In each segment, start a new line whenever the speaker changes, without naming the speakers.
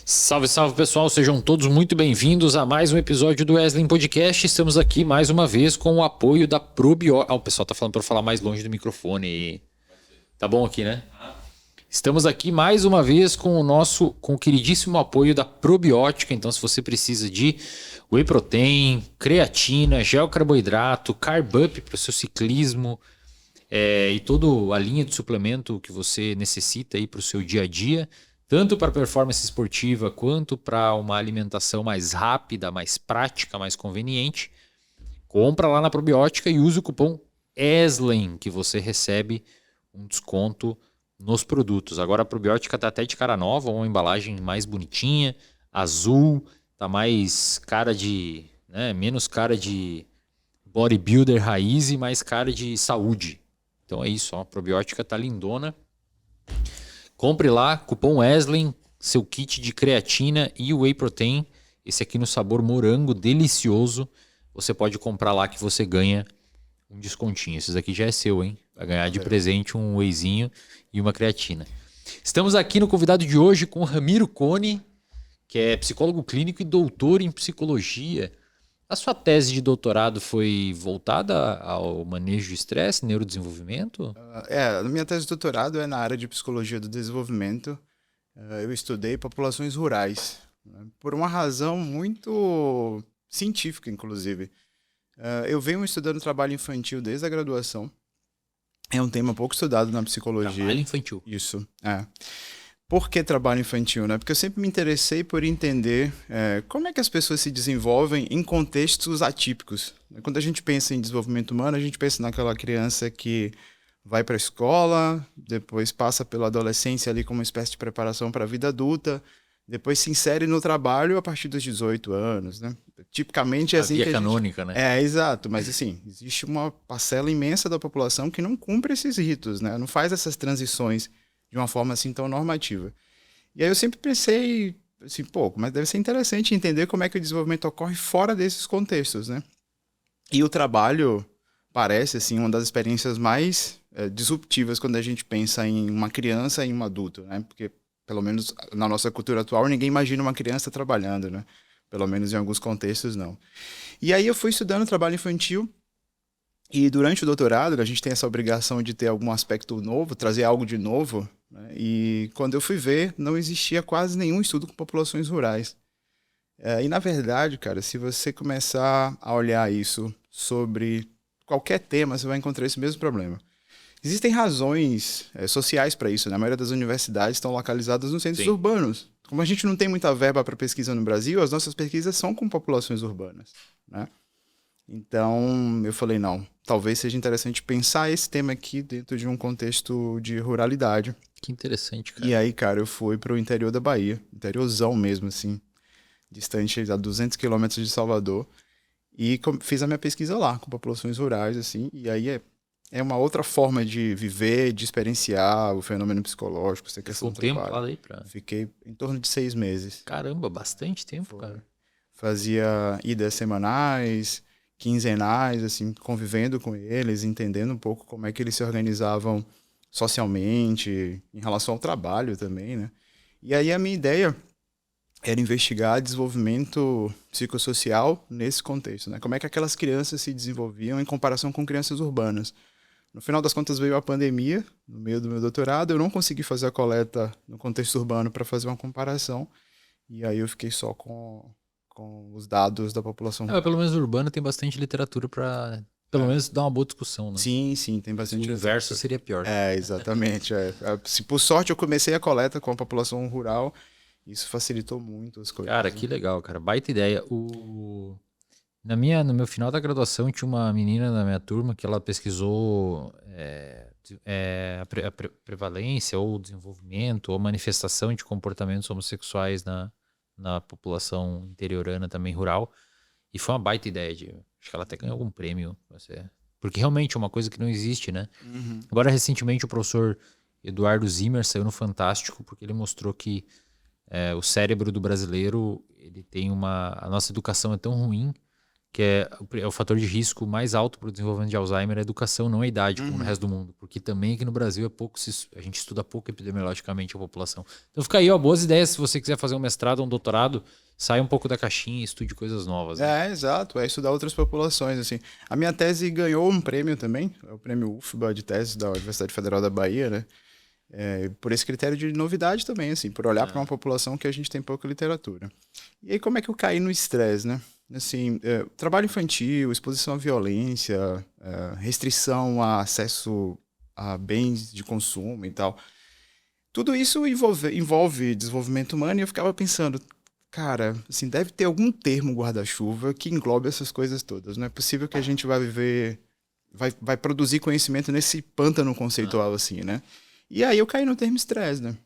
Salve, salve pessoal, sejam todos muito bem-vindos a mais um episódio do Wesley Podcast. Estamos aqui mais uma vez com o apoio da Probiótica. O pessoal tá falando para eu falar mais longe do microfone. Tá bom aqui, né? Estamos aqui mais uma vez com o queridíssimo apoio da Probiótica. Então, se você precisa de whey protein, creatina, gel carboidrato, carb up para o seu ciclismo e toda a linha de suplemento que você necessita aí para o seu dia a dia, tanto para performance esportiva quanto para uma alimentação mais rápida, mais prática, mais conveniente, compra lá na Probiótica e use o cupom ESLEN que você recebe um desconto nos produtos. Agora a Probiótica tá até de cara nova, uma embalagem mais bonitinha, azul, tá mais cara de, né, menos cara de bodybuilder raiz e mais cara de saúde. Então é isso, ó, a Probiótica tá lindona. Compre lá, cupom Wesley, seu kit de creatina e whey protein. Esse aqui no sabor morango, delicioso. Você pode comprar lá que você ganha um descontinho. Esse aqui já é seu, hein? Vai ganhar de presente um wheyzinho e uma creatina. Estamos aqui no convidado de hoje com o Ramiro Coni, que é psicólogo clínico e doutor em psicologia. A sua tese de doutorado foi voltada ao manejo de estresse, neurodesenvolvimento?
A minha tese de doutorado é na área de psicologia do desenvolvimento. Eu estudei populações rurais, né, por uma razão muito científica, inclusive. Eu venho estudando trabalho infantil desde a graduação. É um tema pouco estudado na psicologia.
Trabalho infantil.
Isso, é. Por que trabalho infantil, né? Porque eu sempre me interessei por entender como é que as pessoas se desenvolvem em contextos atípicos. Quando a gente pensa em desenvolvimento humano, a gente pensa naquela criança que vai para a escola, depois passa pela adolescência ali como uma espécie de preparação para a vida adulta, depois se insere no trabalho a partir dos 18 anos, né? Tipicamente é assim
via
que a gente...
canônica, né?
Exato, mas assim, existe uma parcela imensa da população que não cumpre esses ritos, né? Não faz essas transições de uma forma assim tão normativa. E aí eu sempre pensei assim, mas deve ser interessante entender como é que o desenvolvimento ocorre fora desses contextos, né? E o trabalho parece assim uma das experiências mais disruptivas quando a gente pensa em uma criança e um adulto, né? Porque pelo menos na nossa cultura atual ninguém imagina uma criança trabalhando, né? Pelo menos em alguns contextos não. E aí eu fui estudando trabalho infantil. E durante o doutorado, a gente tem essa obrigação de ter algum aspecto novo, trazer algo de novo, né? E quando eu fui ver, não existia quase nenhum estudo com populações rurais. E na verdade, cara, se você começar a olhar isso sobre qualquer tema, você vai encontrar esse mesmo problema. Existem razões sociais para isso, né? A maioria das universidades estão localizadas nos centros urbanos. Como a gente não tem muita verba para pesquisa no Brasil, as nossas pesquisas são com populações urbanas, né? Então, eu falei, não, talvez seja interessante pensar esse tema aqui dentro de um contexto de ruralidade.
Que interessante, cara.
E aí, cara, eu fui pro interior da Bahia, interiorzão mesmo, assim, distante a 200 quilômetros de Salvador, e fiz a minha pesquisa lá, com populações rurais, assim, e aí é uma outra forma de viver, de experienciar o fenômeno psicológico. Você
ficou um tempo lá daí pra...
Fiquei em torno de 6 meses.
Caramba, bastante tempo, cara.
Fazia idas semanais, quinzenais, assim, convivendo com eles, entendendo um pouco como é que eles se organizavam socialmente, em relação ao trabalho também, né? E aí a minha ideia era investigar desenvolvimento psicossocial nesse contexto, né? Como é que aquelas crianças se desenvolviam em comparação com crianças urbanas. No final das contas veio a pandemia, no meio do meu doutorado, eu não consegui fazer a coleta no contexto urbano para fazer uma comparação, e aí eu fiquei só com os dados da população.
Pelo menos urbana tem bastante literatura para pelo menos dar uma boa discussão, né?
Sim, tem bastante.
O inverso seria pior.
Exatamente. Se por sorte eu comecei a coleta com a população rural, isso facilitou muito as coisas.
Cara, que legal, cara. Baita ideia. No meu final da graduação tinha uma menina na minha turma que ela pesquisou a prevalência ou desenvolvimento ou manifestação de comportamentos homossexuais na população interiorana também rural. E foi uma baita ideia. Acho que ela até ganhou algum prêmio. Porque realmente é uma coisa que não existe, né?
Uhum.
Agora, recentemente, o professor Eduardo Zimmer saiu no Fantástico porque ele mostrou que o cérebro do brasileiro, ele tem a nossa educação é tão ruim que é o fator de risco mais alto para o desenvolvimento de Alzheimer, é a educação, não a idade, como no resto do mundo. Porque também aqui no Brasil a gente estuda pouco epidemiologicamente a população. Então fica aí, ó, boas ideias se você quiser fazer um mestrado ou um doutorado, saia um pouco da caixinha e estude coisas novas. Né?
Exato, é estudar outras populações, assim. A minha tese ganhou um prêmio também, é o prêmio UFBA de tese da Universidade Federal da Bahia, né? Por esse critério de novidade também, assim, por olhar para uma população que a gente tem pouca literatura. E aí como é que eu caí no estresse, né? Assim, trabalho infantil, exposição à violência, restrição a acesso a bens de consumo e tal. Tudo isso envolve desenvolvimento humano e eu ficava pensando, cara, assim, deve ter algum termo guarda-chuva que englobe essas coisas todas. Não é possível que a gente vai viver, vai produzir conhecimento nesse pântano conceitual assim, né? E aí eu caí no termo estresse, né?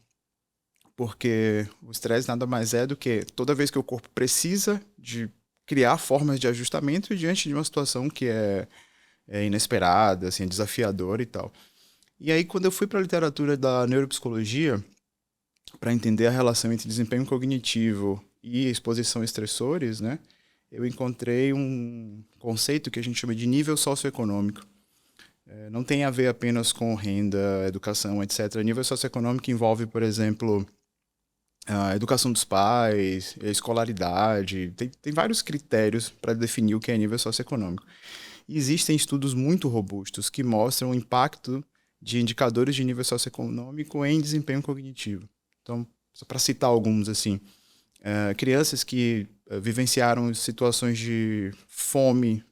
Porque o estresse nada mais é do que toda vez que o corpo precisa de criar formas de ajustamento diante de uma situação que é inesperada, assim, é desafiadora e tal. E aí, quando eu fui para a literatura da neuropsicologia, para entender a relação entre desempenho cognitivo e exposição a estressores, né, eu encontrei um conceito que a gente chama de nível socioeconômico. Não tem a ver apenas com renda, educação, etc. Nível socioeconômico envolve, por exemplo, a educação dos pais, a escolaridade. Tem vários critérios para definir o que é nível socioeconômico. E existem estudos muito robustos que mostram o impacto de indicadores de nível socioeconômico em desempenho cognitivo. Então, só para citar alguns, assim, crianças que vivenciaram situações de fome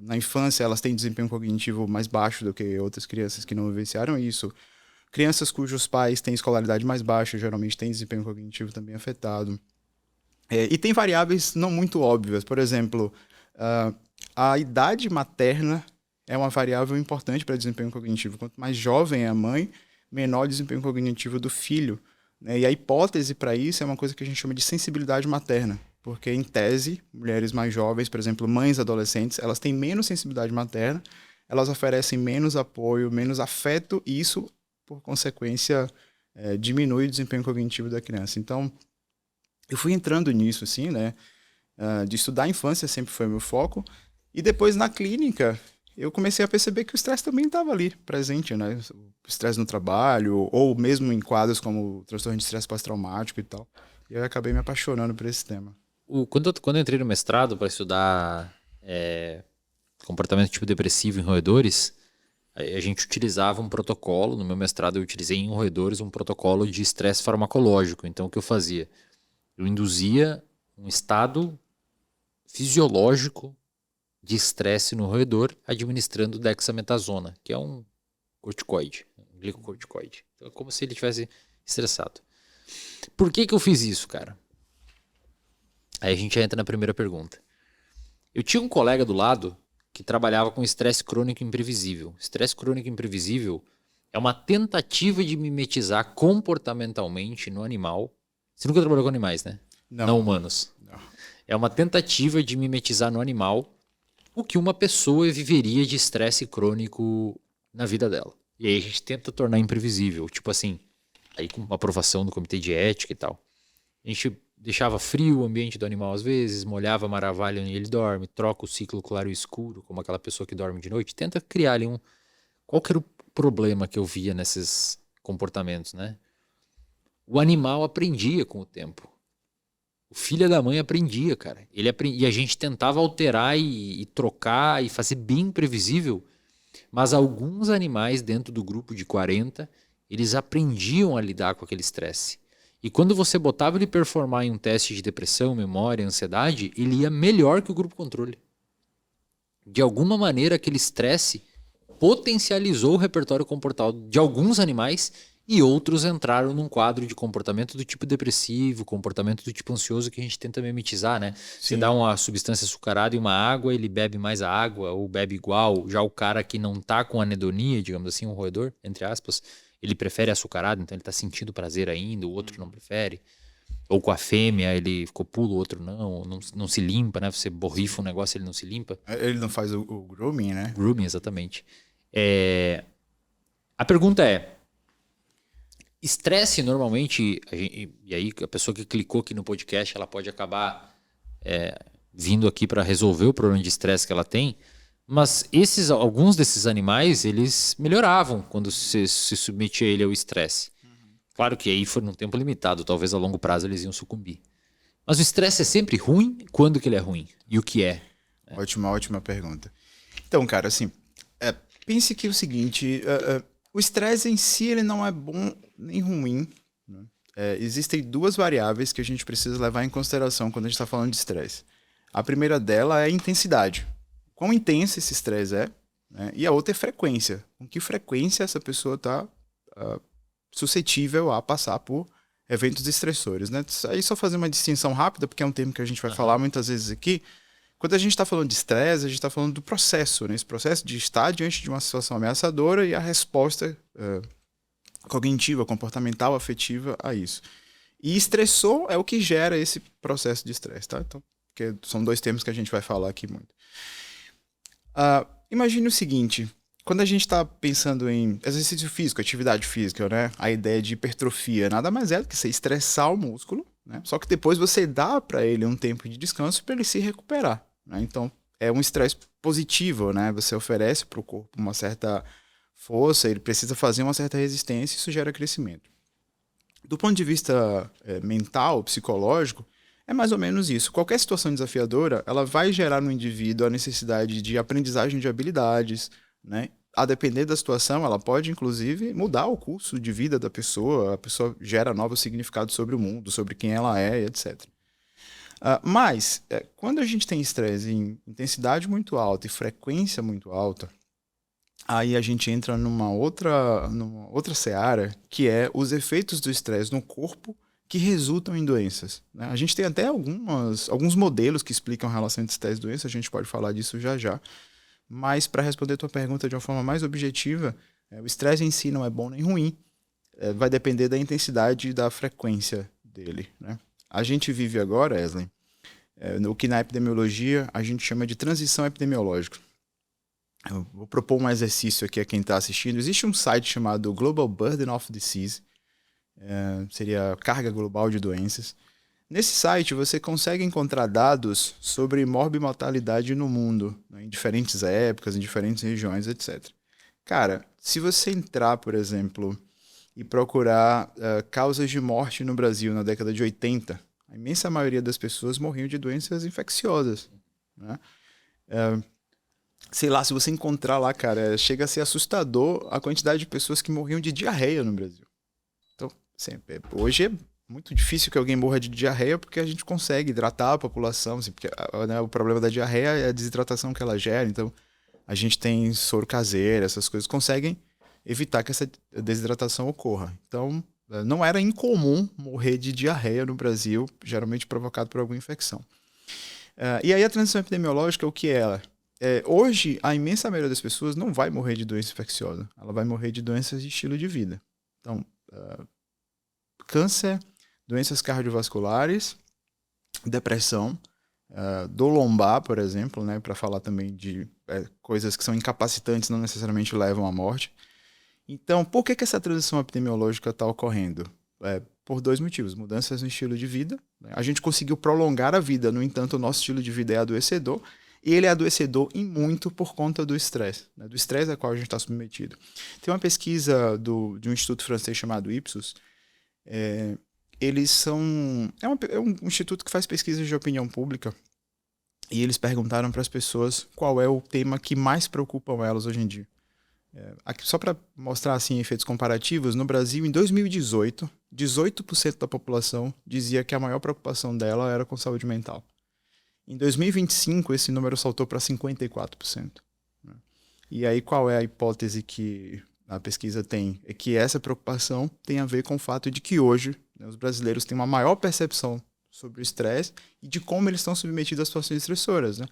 na infância, elas têm desempenho cognitivo mais baixo do que outras crianças que não vivenciaram isso. Crianças cujos pais têm escolaridade mais baixa, geralmente têm desempenho cognitivo também afetado. E tem variáveis não muito óbvias. Por exemplo, a idade materna é uma variável importante para desempenho cognitivo. Quanto mais jovem é a mãe, menor o desempenho cognitivo do filho. Né? E a hipótese para isso é uma coisa que a gente chama de sensibilidade materna. Porque, em tese, mulheres mais jovens, por exemplo, mães adolescentes, elas têm menos sensibilidade materna, elas oferecem menos apoio, menos afeto, e isso, por consequência, diminui o desempenho cognitivo da criança. Então, eu fui entrando nisso, assim, né? De estudar a infância sempre foi meu foco. E depois, na clínica, eu comecei a perceber que o estresse também estava ali, presente, né? O estresse no trabalho, ou mesmo em quadros como o transtorno de estresse pós-traumático e tal. E eu acabei me apaixonando por esse tema.
Quando eu entrei no mestrado para estudar comportamento tipo depressivo em roedores, a gente utilizava um protocolo. No meu mestrado eu utilizei em roedores um protocolo de estresse farmacológico. Então o que eu fazia? Eu induzia um estado fisiológico de estresse no roedor administrando dexametasona, que é um corticoide, um glicocorticoide. Então é como se ele estivesse estressado. Por que eu fiz isso, cara? Aí a gente entra na primeira pergunta. Eu tinha um colega do lado que trabalhava com estresse crônico imprevisível. Estresse crônico imprevisível é uma tentativa de mimetizar comportamentalmente no animal. Você nunca trabalhou com animais, né? Não humanos.
Não.
É uma tentativa de mimetizar no animal o que uma pessoa viveria de estresse crônico na vida dela. E aí a gente tenta tornar imprevisível. Tipo assim, aí com aprovação do comitê de ética e tal. A gente deixava frio o ambiente do animal às vezes, molhava a maravilha onde ele dorme, troca o ciclo claro e escuro, como aquela pessoa que dorme de noite, tenta criar ali Qual que era o problema que eu via nesses comportamentos, né? O animal aprendia com o tempo. O filho da mãe aprendia, cara. E a gente tentava alterar e trocar e fazer bem imprevisível, mas alguns animais dentro do grupo de 40, eles aprendiam a lidar com aquele estresse. E quando você botava ele performar em um teste de depressão, memória, ansiedade, ele ia melhor que o grupo controle. De alguma maneira, aquele estresse potencializou o repertório comportamental de alguns animais e outros entraram num quadro de comportamento do tipo depressivo, comportamento do tipo ansioso que a gente tenta mimetizar, né? Sim. Você dá uma substância açucarada e uma água, ele bebe mais a água ou bebe igual. Já o cara que não tá com anedonia, digamos assim, um roedor, entre aspas, ele prefere açucarado, então ele tá sentindo prazer ainda, o outro não prefere. Ou com a fêmea, ele ficou pulo, o outro não se limpa, né? Você borrifa um negócio, ele não se limpa.
Ele não faz o grooming, né?
Grooming, exatamente. A pergunta é, estresse normalmente, e aí a pessoa que clicou aqui no podcast, ela pode acabar vindo aqui para resolver o problema de estresse que ela tem, mas alguns desses animais, eles melhoravam quando se submetia ele ao estresse. Claro que aí foi num tempo limitado, talvez a longo prazo eles iam sucumbir. Mas o estresse é sempre ruim? Quando que ele é ruim? E o que é?
Ótima pergunta. Então, cara, assim, pense que é o seguinte, o estresse em si ele não é bom nem ruim, né? Existem duas variáveis que a gente precisa levar em consideração quando a gente está falando de estresse. A primeira dela é a intensidade. Quão intenso esse estresse é, né? E a outra é frequência. Com que frequência essa pessoa está suscetível a passar por eventos estressores, né? Aí só fazer uma distinção rápida, porque é um termo que a gente vai falar muitas vezes aqui. Quando a gente está falando de estresse, a gente está falando do processo, né? Esse processo de estar diante de uma situação ameaçadora e a resposta cognitiva, comportamental, afetiva a isso. E estressor é o que gera esse processo de estresse, tá? Então, porque são dois termos que a gente vai falar aqui muito. Imagine o seguinte, quando a gente está pensando em exercício físico, atividade física, né? A ideia de hipertrofia nada mais é do que você estressar o músculo, né? Só que depois você dá para ele um tempo de descanso para ele se recuperar, né? Então, é um estresse positivo, né? Você oferece para o corpo uma certa força, ele precisa fazer uma certa resistência e isso gera crescimento. Do ponto de vista mental, psicológico, é mais ou menos isso. Qualquer situação desafiadora, ela vai gerar no indivíduo a necessidade de aprendizagem de habilidades, né? A depender da situação, ela pode, inclusive, mudar o curso de vida da pessoa. A pessoa gera novos significados sobre o mundo, sobre quem ela é, etc. Mas, quando a gente tem estresse em intensidade muito alta e frequência muito alta, aí a gente entra numa outra seara, que é os efeitos do estresse no corpo que resultam em doenças, né? A gente tem até alguns modelos que explicam a relação entre estresse e doença, a gente pode falar disso já já. Mas para responder a tua pergunta de uma forma mais objetiva, o estresse em si não é bom nem ruim, vai depender da intensidade e da frequência dele, né? A gente vive agora, Eslen, o que na epidemiologia a gente chama de transição epidemiológica. Eu vou propor um exercício aqui a quem está assistindo. Existe um site chamado Global Burden of Disease, seria carga global de doenças. Nesse site você consegue encontrar dados sobre morbimortalidade no mundo, né, em diferentes épocas, em diferentes regiões, etc. Cara, se você entrar, por exemplo, e procurar causas de morte no Brasil na década de 80, a imensa maioria das pessoas morriam de doenças infecciosas, né? Sei lá, se você encontrar lá, cara, chega a ser assustador a quantidade de pessoas que morriam de diarreia no Brasil. Então, sempre, hoje é muito difícil que alguém morra de diarreia porque a gente consegue hidratar a população, assim, porque, né, o problema da diarreia é a desidratação que ela gera, então a gente tem soro caseiro, essas coisas conseguem evitar que essa desidratação ocorra. Então, não era incomum morrer de diarreia no Brasil, geralmente provocado por alguma infecção. E aí a transição epidemiológica, o que é? Hoje, a imensa maioria das pessoas não vai morrer de doença infecciosa, ela vai morrer de doenças de estilo de vida. Então, câncer, doenças cardiovasculares, depressão, dor lombar, por exemplo, né, para falar também de coisas que são incapacitantes, não necessariamente levam à morte. Então, por que essa transição epidemiológica está ocorrendo? Por dois motivos. Mudanças no estilo de vida, né? A gente conseguiu prolongar a vida, no entanto, o nosso estilo de vida é adoecedor, e ele é adoecedor em muito por conta do estresse, né? Do estresse a qual a gente está submetido. Tem uma pesquisa de um instituto francês chamado Ipsos. Eles são... É um instituto que faz pesquisas de opinião pública, e eles perguntaram para as pessoas qual é o tema que mais preocupa elas hoje em dia. Aqui, só para mostrar assim, efeitos comparativos, no Brasil, em 2018, 18% da população dizia que a maior preocupação dela era com saúde mental. Em 2025, esse número saltou para 54%. Né? E aí, qual é a hipótese que a pesquisa tem? É que essa preocupação tem a ver com o fato de que hoje, né, os brasileiros têm uma maior percepção sobre o estresse e de como eles estão submetidos a situações estressoras, né?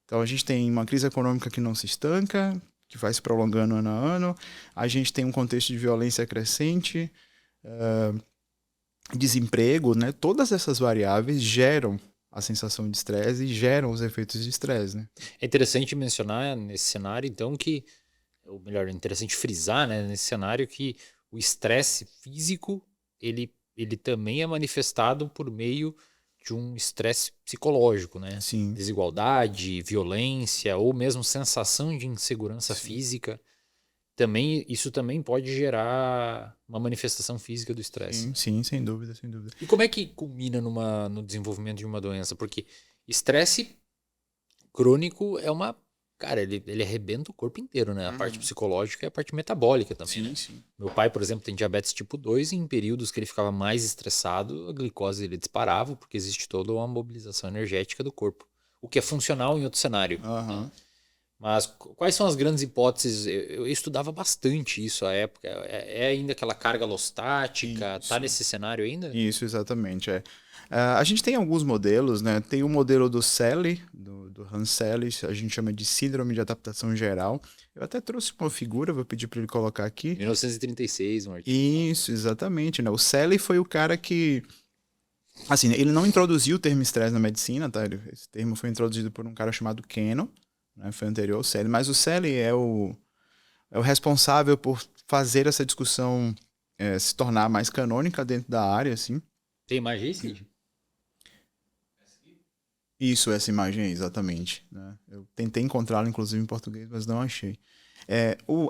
Então, a gente tem uma crise econômica que não se estanca, que vai se prolongando ano a ano. A gente tem um contexto de violência crescente, desemprego, né? Todas essas variáveis geram a sensação de estresse e geram os efeitos de estresse, né?
É interessante mencionar nesse cenário, então, que, ou melhor, é interessante frisar, né, nesse cenário que o estresse físico, ele também é manifestado por meio de um estresse psicológico, né?
Sim.
Desigualdade, violência ou mesmo sensação de insegurança física. Isso também pode gerar uma manifestação física do estresse.
Sim, sem dúvida, sem dúvida.
E como é que culmina no desenvolvimento de uma doença? Porque estresse crônico é uma... Cara, ele arrebenta o corpo inteiro, né? A parte psicológica e a parte metabólica também, né?
Sim.
Meu pai, por exemplo, tem diabetes tipo 2 e em períodos que ele ficava mais estressado, a glicose ele disparava, porque existe toda uma mobilização energética do corpo. O que é funcional em outro cenário.
Aham.
Mas quais são as grandes hipóteses? Eu estudava bastante isso à época. É ainda aquela carga alostática?
Isso.
Tá nesse cenário ainda?
Isso, exatamente. A gente tem alguns modelos, né? Tem o modelo do Selye, do Hans Selye, a gente chama de Síndrome de Adaptação Geral. Eu até trouxe uma figura, vou pedir para ele colocar aqui.
1936, um artigo.
Isso, exatamente, né? O Selye foi o cara que... Assim, ele não introduziu o termo estresse na medicina, tá? Esse termo foi introduzido por um cara chamado Cannon, né? Foi anterior ao Selye. Mas o Selye é o responsável por fazer essa discussão se tornar mais canônica dentro da área, assim.
Tem imagem aí, Cid?
Isso, essa imagem aí, exatamente. Né? Eu tentei encontrá-la, inclusive, em português, mas não achei.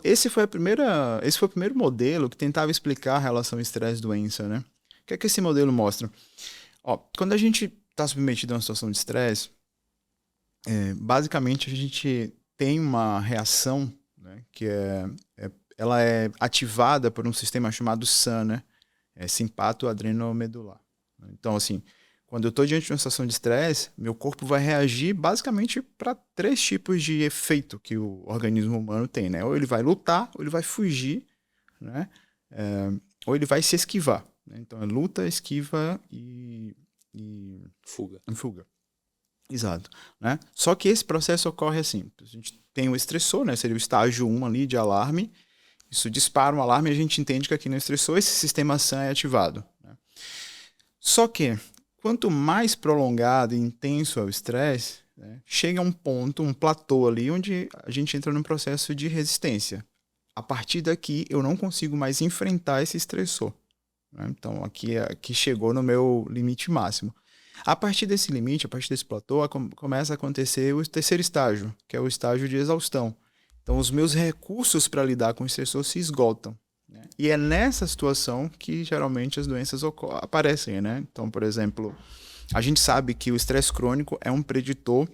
Esse foi o primeiro modelo que tentava explicar a relação estresse-doença, né? O que é que esse modelo mostra? Quando a gente está submetido a uma situação de estresse, basicamente a gente tem uma reação, né, que ela é ativada por um sistema chamado SAN, né? Simpato-adrenomedular. Então, assim, quando eu estou diante de uma situação de estresse, meu corpo vai reagir basicamente para 3 tipos de efeito que o organismo humano tem, né? Ou ele vai lutar, ou ele vai fugir, né? Ou ele vai se esquivar. Né? Então, é luta, esquiva e fuga. Exato. Né? Só que esse processo ocorre assim. A gente tem o estressor, né? Seria o estágio 1 ali de alarme. Isso dispara um alarme e a gente entende que aqui no estressor esse sistema SAN é ativado. Né? Só que, quanto mais prolongado e intenso é o estresse, né, chega a um ponto, um platô ali, onde a gente entra num processo de resistência. A partir daqui, eu não consigo mais enfrentar esse estressor. Né? Então, aqui chegou no meu limite máximo. A partir desse limite, a partir desse platô, começa a acontecer o terceiro estágio, que é o estágio de exaustão. Então, os meus recursos para lidar com o estressor se esgotam. Né? E é nessa situação que, geralmente, as doenças aparecem. Né? Então, por exemplo, a gente sabe que o estresse crônico é um preditor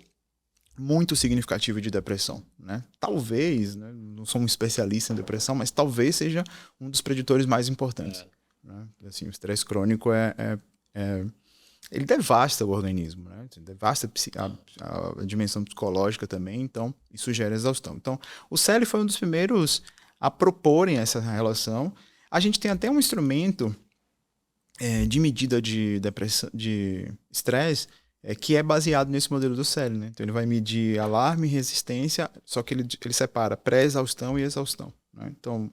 muito significativo de depressão. Né? Talvez, né, não sou um especialista em depressão, mas talvez seja um dos preditores mais importantes. Né? Assim, o estresse crônico ele devasta o organismo, né? Devasta a dimensão psicológica também, então isso gera exaustão. Então, o Selye foi um dos primeiros a proporem essa relação. A gente tem até um instrumento de medida de depressão, de estresse, que é baseado nesse modelo do Selye, né? Então, ele vai medir alarme e resistência, só que ele separa pré-exaustão e exaustão. Né? Então,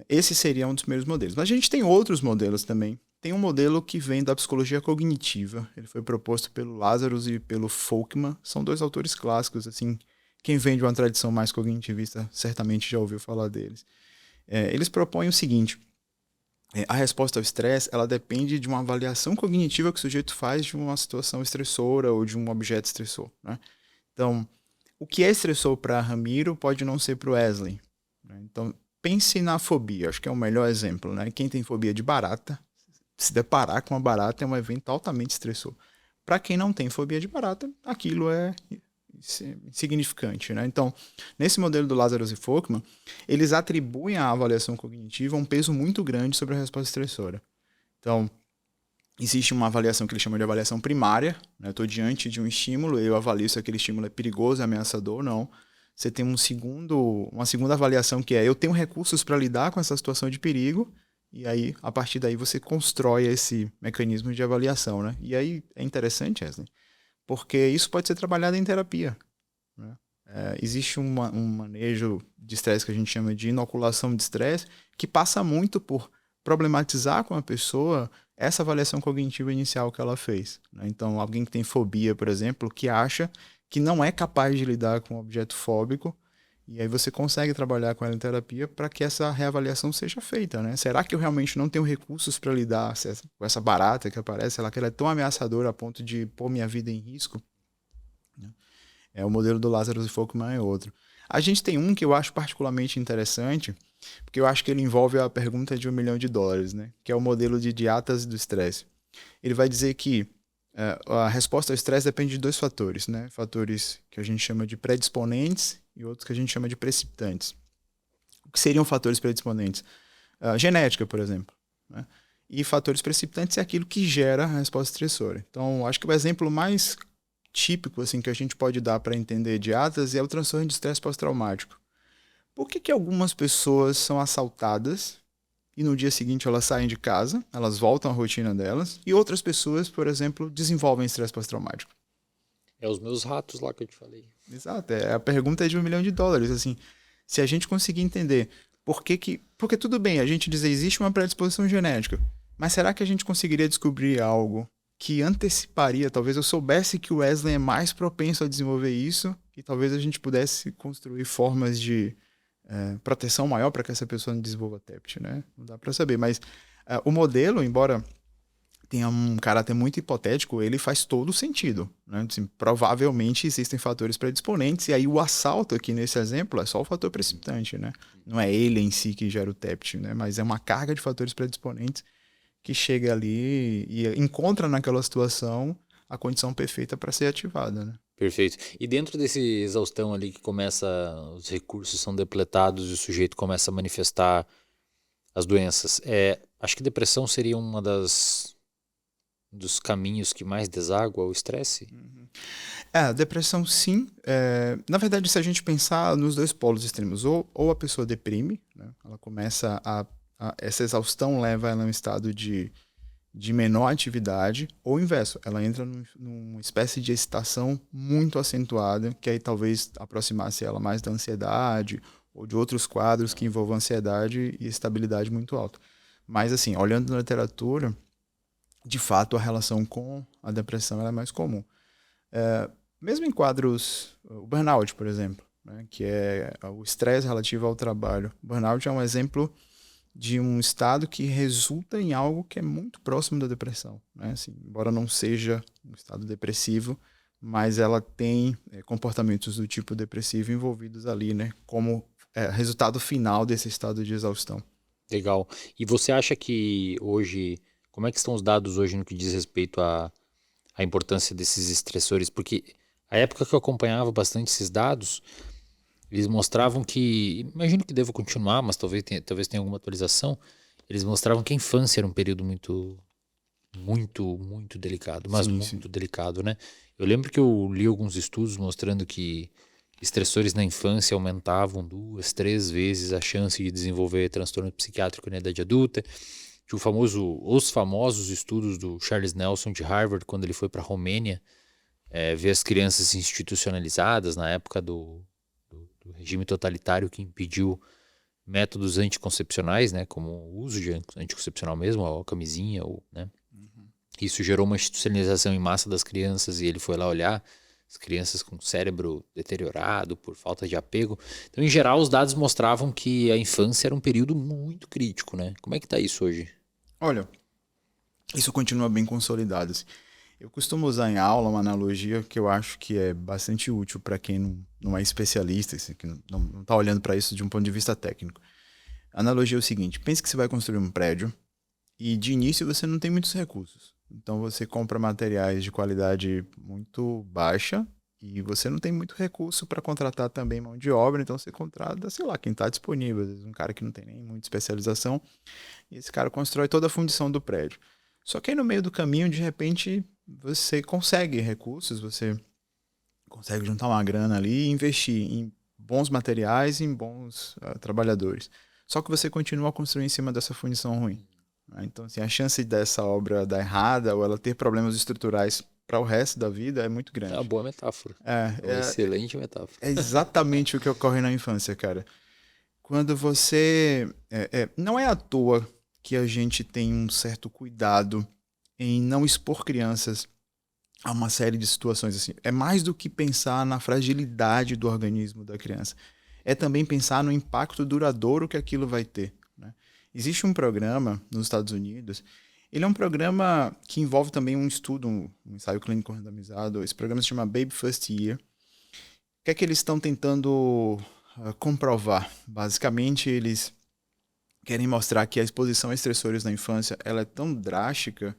esse seria um dos primeiros modelos. Mas a gente tem outros modelos também. Tem um modelo que vem da psicologia cognitiva. Ele foi proposto pelo Lazarus e pelo Folkman. São 2 autores clássicos, assim. Quem vem de uma tradição mais cognitivista certamente já ouviu falar deles. Eles propõem o seguinte: a resposta ao estresse, ela depende de uma avaliação cognitiva que o sujeito faz de uma situação estressora ou de um objeto estressor. Né? Então, o que é estressor para Ramiro pode não ser para o Wesley. Né? Então, pense na fobia. Acho que é o melhor exemplo. Né? Quem tem fobia de barata, se deparar com uma barata é um evento altamente estressor. Para quem não tem fobia de barata, aquilo é insignificante. Né? Então, nesse modelo do Lazarus e Folkman, eles atribuem à avaliação cognitiva um peso muito grande sobre a resposta estressora. Então, existe uma avaliação que eles chamam de avaliação primária. Né? Eu estou diante de um estímulo, eu avalio se aquele estímulo é perigoso, ameaçador ou não. Você tem uma segunda avaliação que é: eu tenho recursos para lidar com essa situação de perigo. E aí, a partir daí, você constrói esse mecanismo de avaliação, né? E aí é interessante, Wesley, porque isso pode ser trabalhado em terapia. Né? Existe um manejo de estresse que a gente chama de inoculação de estresse, que passa muito por problematizar com a pessoa essa avaliação cognitiva inicial que ela fez. Né? Então, alguém que tem fobia, por exemplo, que acha que não é capaz de lidar com um objeto fóbico, E aí você consegue trabalhar com ela em terapia para que essa reavaliação seja feita, né? Será que eu realmente não tenho recursos para lidar com essa barata que aparece? Será que ela é tão ameaçadora a ponto de pôr minha vida em risco? O modelo do Lazarus e Folkman é outro. A gente tem um que eu acho particularmente interessante, porque eu acho que ele envolve a pergunta de $1 milhão, né? Que é o modelo de diátase do estresse. Ele vai dizer que a resposta ao estresse depende de 2 fatores, né? Fatores que a gente chama de predisponentes e outros que a gente chama de precipitantes. O que seriam fatores predisponentes? Genética, por exemplo, né? E fatores precipitantes é aquilo que gera a resposta estressora. Então, acho que o exemplo mais típico assim, que a gente pode dar para entender diátase é o transtorno de estresse pós-traumático. Por que algumas pessoas são assaltadas e no dia seguinte elas saem de casa, elas voltam à rotina delas, e outras pessoas, por exemplo, desenvolvem estresse pós-traumático?
É os meus ratos lá que eu te falei.
Exato, a pergunta é de $1 milhão, assim, se a gente conseguir entender porque tudo bem, a gente dizer existe uma predisposição genética, mas será que a gente conseguiria descobrir algo que anteciparia, talvez eu soubesse que o Wesley é mais propenso a desenvolver isso, e talvez a gente pudesse construir formas de proteção maior para que essa pessoa não desenvolva TEPT, né? Não dá para saber, mas o modelo, embora tenha um caráter muito hipotético, ele faz todo sentido, né? Assim, provavelmente existem fatores predisponentes, e aí o assalto aqui nesse exemplo é só o fator precipitante, né? Não é ele em si que gera o TEPT, né? Mas é uma carga de fatores predisponentes que chega ali e encontra naquela situação a condição perfeita para ser ativada, né?
Perfeito. E dentro desse exaustão ali que começa, os recursos são depletados e o sujeito começa a manifestar as doenças, acho que depressão seria uma dos caminhos que mais deságua o estresse?
A depressão sim. Na verdade, se a gente pensar nos 2 polos extremos, ou a pessoa deprime, né? Ela começa essa exaustão leva ela a um estado de menor atividade, ou o inverso, ela entra numa espécie de excitação muito acentuada, que aí talvez aproximasse ela mais da ansiedade ou de outros quadros que envolvam ansiedade e estabilidade muito alta. Mas assim, olhando na literatura, de fato a relação com a depressão ela é mais comum. Mesmo em quadros, o burnout, por exemplo, né, que é o estresse relativo ao trabalho. O burnout é um exemplo de um estado que resulta em algo que é muito próximo da depressão, né? Assim, embora não seja um estado depressivo, mas ela tem comportamentos do tipo depressivo envolvidos ali, né? Como resultado final desse estado de exaustão.
Legal. E você acha que hoje, como é que estão os dados hoje no que diz respeito à importância desses estressores? Porque a época que eu acompanhava bastante esses dados, eles mostravam que, imagino que deva continuar, mas talvez tenha alguma atualização, eles mostravam que a infância era um período muito, muito, muito delicado, mas
Sim,
muito
sim.
delicado, né? Eu lembro que eu li alguns estudos mostrando que estressores na infância aumentavam 2, 3 vezes a chance de desenvolver transtorno psiquiátrico na idade adulta. Que os famosos estudos do Charles Nelson de Harvard, quando ele foi para a Romênia, ver as crianças institucionalizadas na época do regime totalitário que impediu métodos anticoncepcionais, né, como o uso de anticoncepcional mesmo, a camisinha, né? Isso gerou uma institucionalização em massa das crianças e ele foi lá olhar as crianças com o cérebro deteriorado por falta de apego. Então, em geral, os dados mostravam que a infância era um período muito crítico, né? Como é que tá isso hoje?
Olha, isso continua bem consolidado. Assim. Eu costumo usar em aula uma analogia que eu acho que é bastante útil para quem não é especialista, assim, que não está olhando para isso de um ponto de vista técnico. A analogia é o seguinte: pense que você vai construir um prédio e de início você não tem muitos recursos. Então você compra materiais de qualidade muito baixa e você não tem muito recurso para contratar também mão de obra, então você contrata, sei lá, quem está disponível, às vezes um cara que não tem nem muita especialização, e esse cara constrói toda a fundição do prédio. Só que aí no meio do caminho, de repente, você consegue recursos, você consegue juntar uma grana ali e investir em bons materiais e em bons trabalhadores. Só que você continua construindo em cima dessa fundição ruim. Né? Então, assim, a chance dessa obra dar errada ou ela ter problemas estruturais para o resto da vida é muito
É uma
grande.
boa metáfora.
É,
Uma excelente metáfora.
é exatamente o que ocorre na infância, cara. Quando você... não é à toa que a gente tem um certo cuidado em não expor crianças a uma série de situações assim. É mais do que pensar na fragilidade do organismo da criança. é também pensar no impacto duradouro que aquilo vai ter, né? Existe um programa nos Estados Unidos, ele é um programa que envolve também um estudo, um ensaio clínico randomizado. Esse programa se chama Baby First Year. O que é que eles estão tentando comprovar? Basicamente, eles querem mostrar que a exposição a estressores na infância ela é tão drástica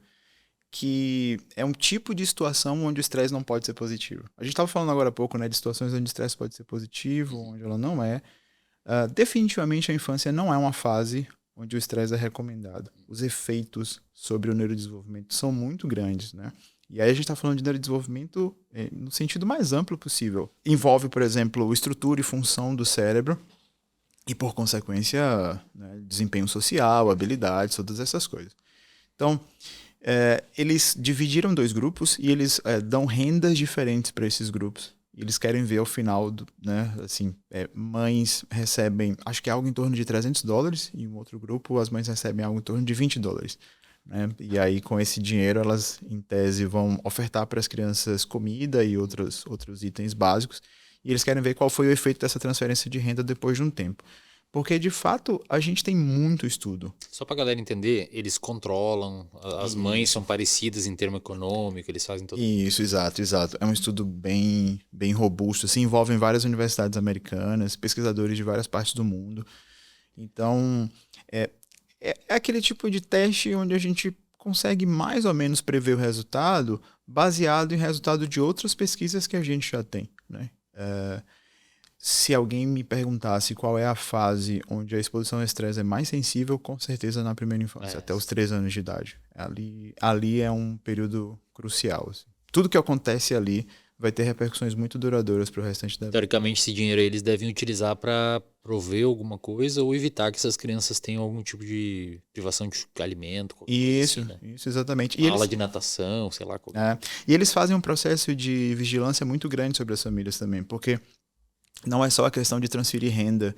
que é um tipo de situação onde o estresse não pode ser positivo. A gente estava falando agora há pouco, né, de situações onde o estresse pode ser positivo, onde ela não é. Definitivamente a infância não é uma fase onde o estresse é recomendado. Os efeitos sobre o neurodesenvolvimento são muito grandes, né? E aí a gente está falando de neurodesenvolvimento no sentido mais amplo possível. Envolve, por exemplo, estrutura e função do cérebro e, por consequência, né, desempenho social, habilidades, todas essas coisas. Então, eles dividiram 2 grupos e eles dão rendas diferentes para esses grupos. E eles querem ver ao final, né, assim, mães recebem, acho que é algo em torno de $300, e um outro grupo as mães recebem algo em torno de $20. Né? E aí, com esse dinheiro, elas, em tese, vão ofertar para as crianças comida e outros itens básicos. E eles querem ver qual foi o efeito dessa transferência de renda depois de um tempo. Porque, de fato, a gente tem muito estudo.
Só pra galera entender, eles controlam, as mães são parecidas em termo econômico, eles fazem todo...
Isso, exato. É um estudo bem robusto, assim, envolvem várias universidades americanas, pesquisadores de várias partes do mundo. Então, é aquele tipo de teste onde a gente consegue mais ou menos prever o resultado baseado em resultado de outras pesquisas que a gente já tem, né? Se alguém me perguntasse qual é a fase onde a exposição ao estresse é mais sensível, com certeza na primeira infância, até os 3 anos de idade. Ali é um período crucial. Assim. Tudo que acontece ali vai ter repercussões muito duradouras para o restante da vida.
Teoricamente, esse dinheiro eles devem utilizar para prover alguma coisa ou evitar que essas crianças tenham algum tipo de privação de alimento.
Isso,
assim, né?
Isso, exatamente. E
aula de natação, sei lá.
E eles fazem um processo de vigilância muito grande sobre as famílias também, porque não é só a questão de transferir renda,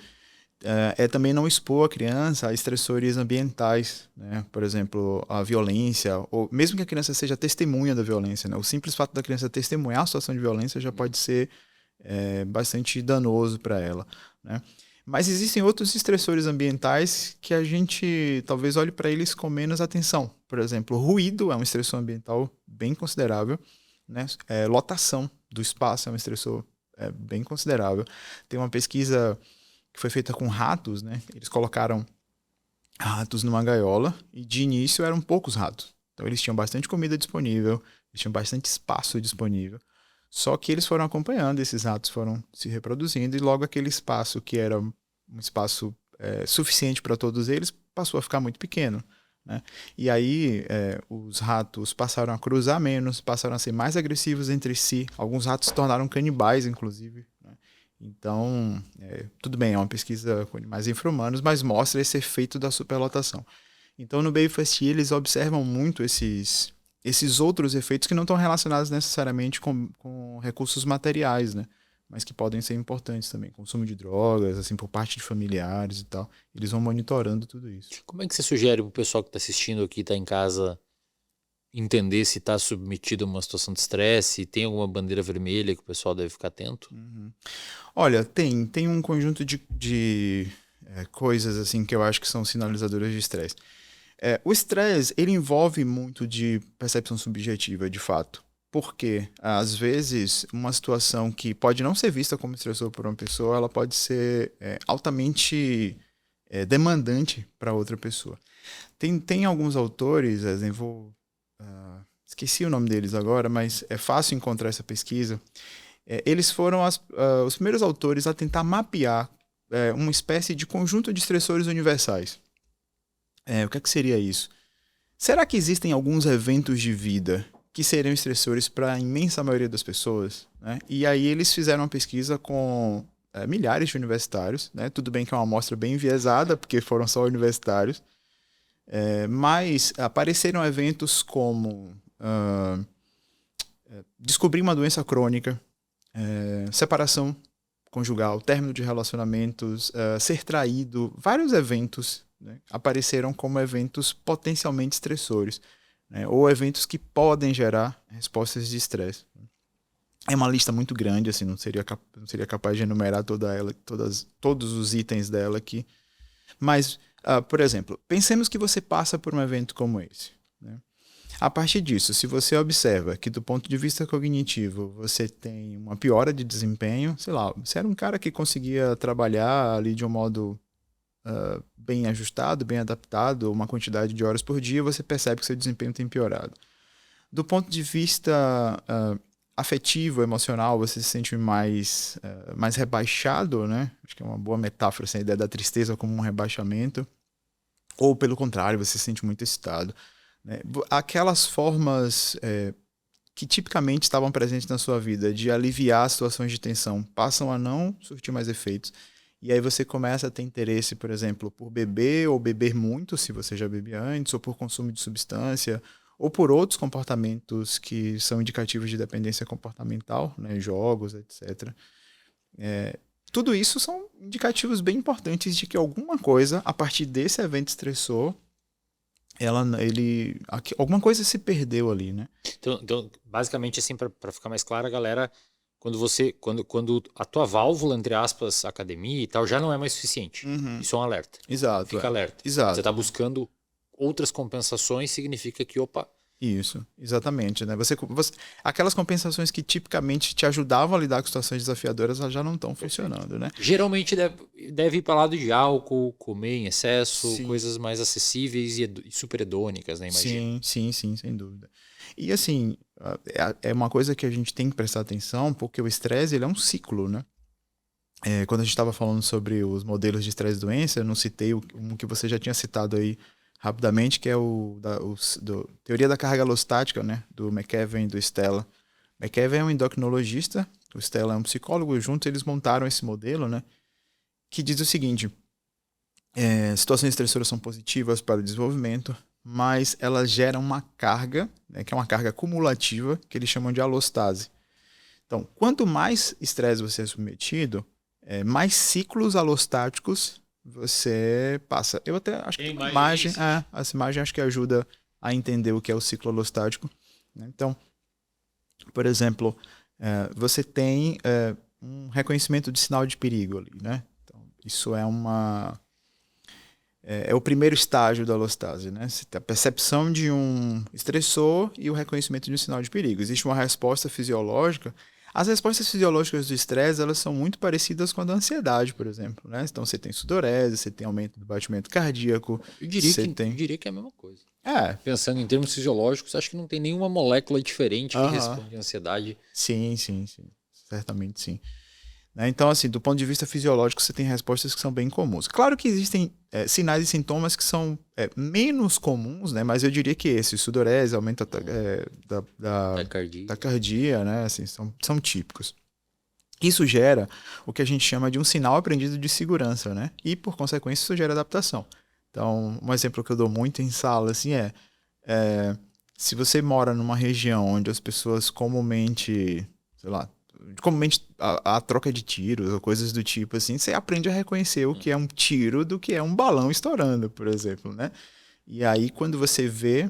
é também não expor a criança a estressores ambientais, né? Por exemplo, a violência, ou mesmo que a criança seja testemunha da violência, né? O simples fato da criança testemunhar a situação de violência já pode ser bastante danoso para ela, né? Mas existem outros estressores ambientais que a gente talvez olhe para eles com menos atenção. Por exemplo, ruído é um estressor ambiental bem considerável, né? Lotação do espaço é um estressor bem considerável. Tem uma pesquisa que foi feita com ratos, né? Eles colocaram ratos numa gaiola e de início eram poucos ratos. Então eles tinham bastante comida disponível, eles tinham bastante espaço disponível. Só que eles foram acompanhando, esses ratos foram se reproduzindo e logo aquele espaço que era um espaço suficiente para todos eles passou a ficar muito pequeno. Né? E aí os ratos passaram a cruzar menos, passaram a ser mais agressivos entre si. Alguns ratos se tornaram canibais, inclusive. Né? Então, tudo bem, é uma pesquisa com animais infra-humanos, mas mostra esse efeito da superlotação. Então, no Baby First Year, eles observam muito esses outros efeitos que não estão relacionados necessariamente com recursos materiais, né? Mas que podem ser importantes também. Consumo de drogas, assim, por parte de familiares e tal. Eles vão monitorando tudo isso.
Como é que você sugere para o pessoal que está assistindo aqui, está em casa, entender se está submetido a uma situação de estresse? Se tem alguma bandeira vermelha que o pessoal deve ficar atento?
Uhum. Olha, tem um conjunto de coisas assim que eu acho que são sinalizadoras de estresse. O estresse, ele envolve muito de percepção subjetiva, de fato. Porque, às vezes, uma situação que pode não ser vista como estressor por uma pessoa, ela pode ser altamente demandante para outra pessoa. Tem alguns autores, esqueci o nome deles agora, mas é fácil encontrar essa pesquisa. Eles foram os primeiros autores a tentar mapear uma espécie de conjunto de estressores universais. O que seria isso? Será que existem alguns eventos de vida que seriam estressores para a imensa maioria das pessoas? Né? E aí eles fizeram uma pesquisa com milhares de universitários. Né? Tudo bem que é uma amostra bem enviesada, porque foram só universitários. Mas apareceram eventos como descobrir uma doença crônica, separação conjugal, término de relacionamentos, ser traído. Vários eventos, né, apareceram como eventos potencialmente estressores, né, ou eventos que podem gerar respostas de estresse. É uma lista muito grande, assim, não seria capaz de enumerar todos os itens dela aqui. Mas, por exemplo, pensemos que você passa por um evento como esse, né? A partir disso, se você observa que do ponto de vista cognitivo você tem uma piora de desempenho, sei lá, você era um cara que conseguia trabalhar ali de um modo bem ajustado, bem adaptado, uma quantidade de horas por dia, você percebe que seu desempenho tem piorado. Do ponto de vista afetivo, emocional, você se sente mais rebaixado, né? Acho que é uma boa metáfora essa ideia da tristeza como um rebaixamento. Ou, pelo contrário, você se sente muito excitado, né? Aquelas formas que tipicamente estavam presentes na sua vida de aliviar situações de tensão passam a não surtir mais efeitos. E aí você começa a ter interesse, por exemplo, por beber ou beber muito, se você já bebia antes, ou por consumo de substância, ou por outros comportamentos que são indicativos de dependência comportamental, né, jogos, etc. Tudo isso são indicativos bem importantes de que alguma coisa, a partir desse evento estressor, alguma coisa se perdeu ali, né?
Então basicamente, assim, para ficar mais claro, galera, quando a tua válvula, entre aspas, academia e tal, já não é mais suficiente.
Uhum.
Isso é um alerta.
Exato.
Fica alerta.
Exato.
Você está buscando outras compensações, significa que, opa.
Isso, exatamente, né? Aquelas compensações que tipicamente te ajudavam a lidar com situações desafiadoras, elas já não estão funcionando, né?
Geralmente deve ir para o lado de álcool, comer em excesso,
Sim.
coisas mais acessíveis e super hedônicas, né? Imagina.
Sim, sem dúvida. E assim, é uma coisa que a gente tem que prestar atenção, porque o estresse, ele é um ciclo, né? Quando a gente estava falando sobre os modelos de estresse-doença, eu não citei um que você já tinha citado aí rapidamente, que é teoria da carga alostática, né? Do McKeven e do Stella. McKeven é um endocrinologista, o Stella é um psicólogo, juntos eles montaram esse modelo, né? Que diz o seguinte: situações estressoras são positivas para o desenvolvimento, mas elas geram uma carga, né, que é uma carga cumulativa, que eles chamam de alostase. Então, quanto mais estresse você é submetido, mais ciclos alostáticos você passa. Eu até acho que essa imagem acho que ajuda a entender o que é o ciclo alostático, né? Então, por exemplo, você tem um reconhecimento de sinal de perigo ali, né? Então, isso é o primeiro estágio da alostase, né? Você tem a percepção de um estressor e o reconhecimento de um sinal de perigo. Existe uma resposta fisiológica. As respostas fisiológicas do estresse, elas são muito parecidas com a da ansiedade, por exemplo, né? Então você tem sudorese, você tem aumento do batimento cardíaco.
Eu diria que é a mesma coisa. Pensando em termos fisiológicos, acho que não tem nenhuma molécula diferente que responde à ansiedade.
Sim. Certamente sim. Então, assim, do ponto de vista fisiológico, você tem respostas que são bem comuns. Claro que existem sinais e sintomas que são menos comuns, né? Mas eu diria que esse, sudorese, aumento da cardia, né? Assim, são típicos. Isso gera o que a gente chama de um sinal aprendido de segurança, né? E, por consequência, isso gera adaptação. Então, um exemplo que eu dou muito em sala, assim, se você mora numa região onde as pessoas comumente a troca de tiros ou coisas do tipo assim, você aprende a reconhecer o que é um tiro do que é um balão estourando, por exemplo, né? E aí, quando você vê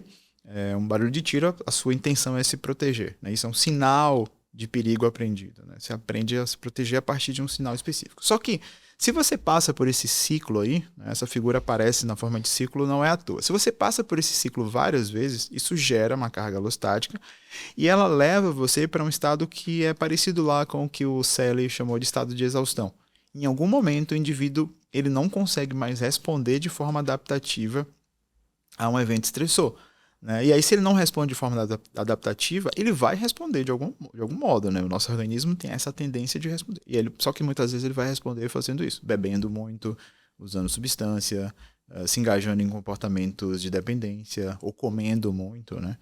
um barulho de tiro, a sua intenção é se proteger, né? Isso é um sinal de perigo aprendido, né? Você aprende a se proteger a partir de um sinal específico. Só que, se você passa por esse ciclo aí, né, essa figura aparece na forma de ciclo, não é à toa. Se você passa por esse ciclo várias vezes, isso gera uma carga alostática e ela leva você para um estado que é parecido lá com o que o Selle chamou de estado de exaustão. Em algum momento, o indivíduo ele não consegue mais responder de forma adaptativa a um evento estressor, né? E aí, se ele não responde de forma adaptativa, ele vai responder de algum modo, né? O nosso organismo tem essa tendência de responder. Só que muitas vezes ele vai responder fazendo isso, bebendo muito, usando substância, se engajando em comportamentos de dependência ou comendo muito, né?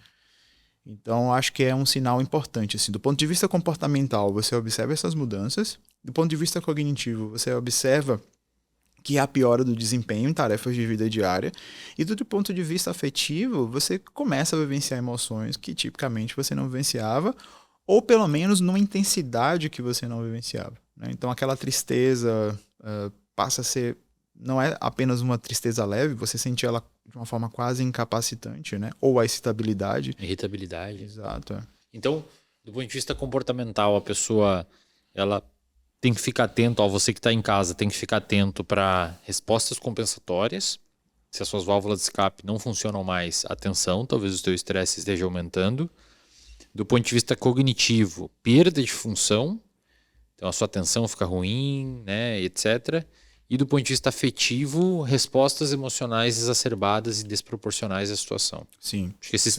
Então, acho que é um sinal importante. Assim, do ponto de vista comportamental, você observa essas mudanças. Do ponto de vista cognitivo, você observa que há piora do desempenho em tarefas de vida diária. E do ponto de vista afetivo, você começa a vivenciar emoções que tipicamente você não vivenciava, ou pelo menos numa intensidade que você não vivenciava, né? Então aquela tristeza passa a ser, não é apenas uma tristeza leve, você sente ela de uma forma quase incapacitante, né? Ou a irritabilidade.
Irritabilidade.
Exato.
Então, Do ponto de vista comportamental, a pessoa ela tem que ficar atento, ó, você que está em casa, tem que ficar atento para respostas compensatórias. Se as suas válvulas de escape não funcionam mais, atenção, talvez o seu estresse esteja aumentando. Do ponto de vista cognitivo, perda de função, então a sua atenção fica ruim, né, etc. E do ponto de vista afetivo, respostas emocionais exacerbadas e desproporcionais à situação.
Sim.
Acho que esses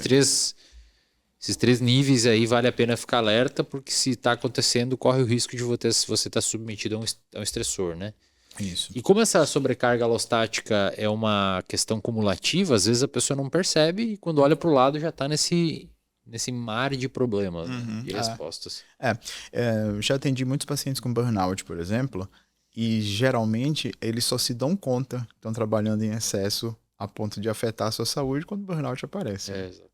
três níveis aí vale a pena ficar alerta, porque se está acontecendo, corre o risco de você estar submetido a um estressor, né?
Isso.
E como essa sobrecarga alostática é uma questão cumulativa, às vezes a pessoa não percebe e quando olha para o lado já está nesse mar de problemas, né? De respostas.
Eu já atendi muitos pacientes com burnout, por exemplo, e geralmente eles só se dão conta que estão trabalhando em excesso a ponto de afetar a sua saúde quando o burnout aparece.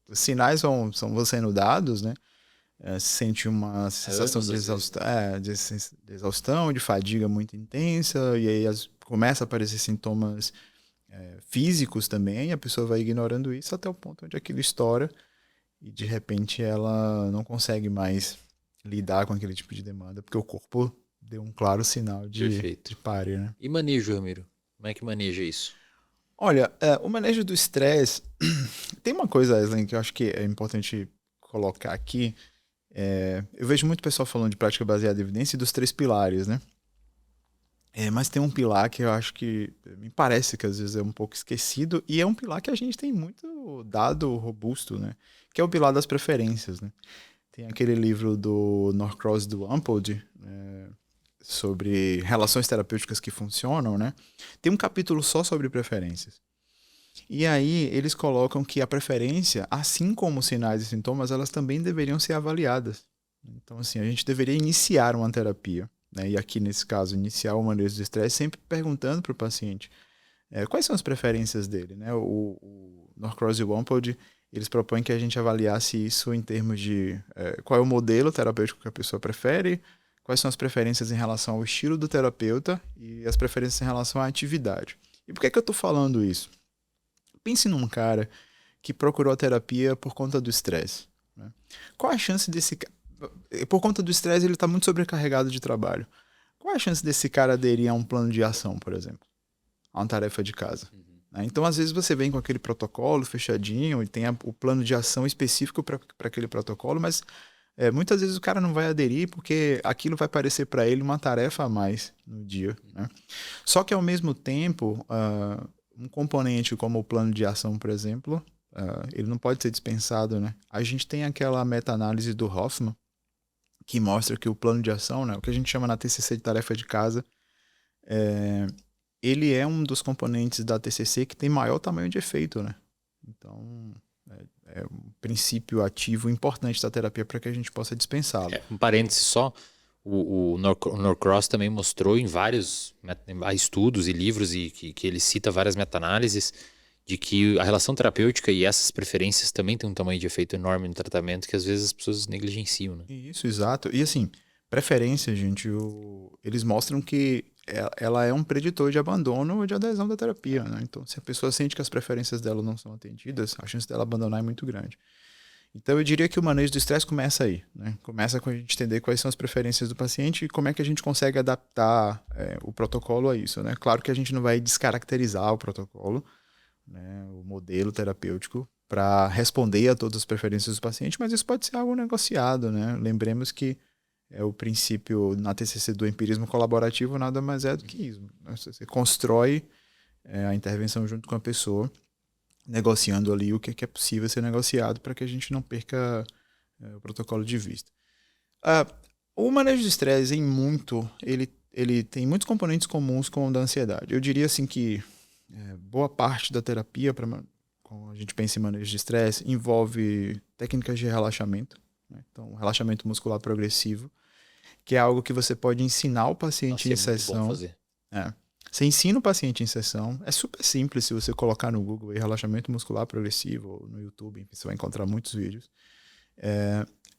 Os sinais vão sendo dados, né? Se sente uma sensação de exaustão, de fadiga muito intensa, e aí começa a aparecer sintomas físicos também, a pessoa vai ignorando isso até o ponto onde aquilo estoura e de repente ela não consegue mais lidar com aquele tipo de demanda, porque o corpo deu um claro sinal de pare, né?
E manejo, Ramiro? Como é que maneja isso?
Olha, o manejo do estresse... Tem uma coisa, Eslen, que eu acho que é importante colocar aqui. Eu vejo muito pessoal falando de prática baseada em evidência e dos 3 pilares, né? Mas tem um pilar que eu acho que me parece que às vezes é um pouco esquecido e é um pilar que a gente tem muito dado robusto, né? Que é o pilar das preferências, né? Tem aquele livro do Norcross do Umpold, sobre relações terapêuticas que funcionam, né? Tem um capítulo só sobre preferências. E aí eles colocam que a preferência, assim como sinais e sintomas, elas também deveriam ser avaliadas. Então, assim, a gente deveria iniciar uma terapia, né? E aqui, nesse caso, iniciar o manejo do estresse, sempre perguntando para o paciente quais são as preferências dele, né? O Norcross e o Umpold, eles propõem que a gente avaliasse isso em termos de qual é o modelo terapêutico que a pessoa prefere, quais são as preferências em relação ao estilo do terapeuta e as preferências em relação à atividade. E por que eu estou falando isso? Pense num cara que procurou a terapia por conta do estresse, né? Qual a chance desse cara... Por conta do estresse, ele está muito sobrecarregado de trabalho. Qual a chance desse cara aderir a um plano de ação, por exemplo? A uma tarefa de casa? Né? Então, às vezes, você vem com aquele protocolo fechadinho e tem o plano de ação específico para aquele protocolo, mas muitas vezes o cara não vai aderir porque aquilo vai parecer para ele uma tarefa a mais no dia, né? Só que, ao mesmo tempo... um componente como o plano de ação, por exemplo, ele não pode ser dispensado, né? A gente tem aquela meta-análise do Hoffman, que mostra que o plano de ação, né, o que a gente chama na TCC de tarefa de casa, ele é um dos componentes da TCC que tem maior tamanho de efeito, né? Então, é um princípio ativo importante da terapia para que a gente possa dispensá-lo.
Um parêntese só, o Norcross também mostrou em vários estudos e livros e que ele cita várias meta-análises de que a relação terapêutica e essas preferências também tem um tamanho de efeito enorme no tratamento que às vezes as pessoas negligenciam, né?
Isso, exato. E assim, preferência, gente, eles mostram que ela é um preditor de abandono ou de adesão da terapia, né? Então, se a pessoa sente que as preferências dela não são atendidas, a chance dela abandonar é muito grande. Então, eu diria que o manejo do estresse começa aí, né? Começa com a gente entender quais são as preferências do paciente e como é que a gente consegue adaptar o protocolo a isso, né? Claro que a gente não vai descaracterizar o protocolo, né, o modelo terapêutico, para responder a todas as preferências do paciente, mas isso pode ser algo negociado, né? Lembremos que o princípio na TCC do empirismo colaborativo nada mais é do que isso, né? Você constrói a intervenção junto com a pessoa, negociando ali o que é possível ser negociado para que a gente não perca o protocolo de vista. O manejo de estresse ele tem muitos componentes comuns com o da ansiedade. Eu diria assim que boa parte da terapia, quando a gente pensa em manejo de estresse, envolve técnicas de relaxamento, né? Então, relaxamento muscular progressivo, que é algo que você pode ensinar o paciente em sessão.
Muito bom fazer.
Você ensina o paciente em sessão, é super simples se você colocar no Google aí, relaxamento muscular progressivo, ou no YouTube, você vai encontrar muitos vídeos.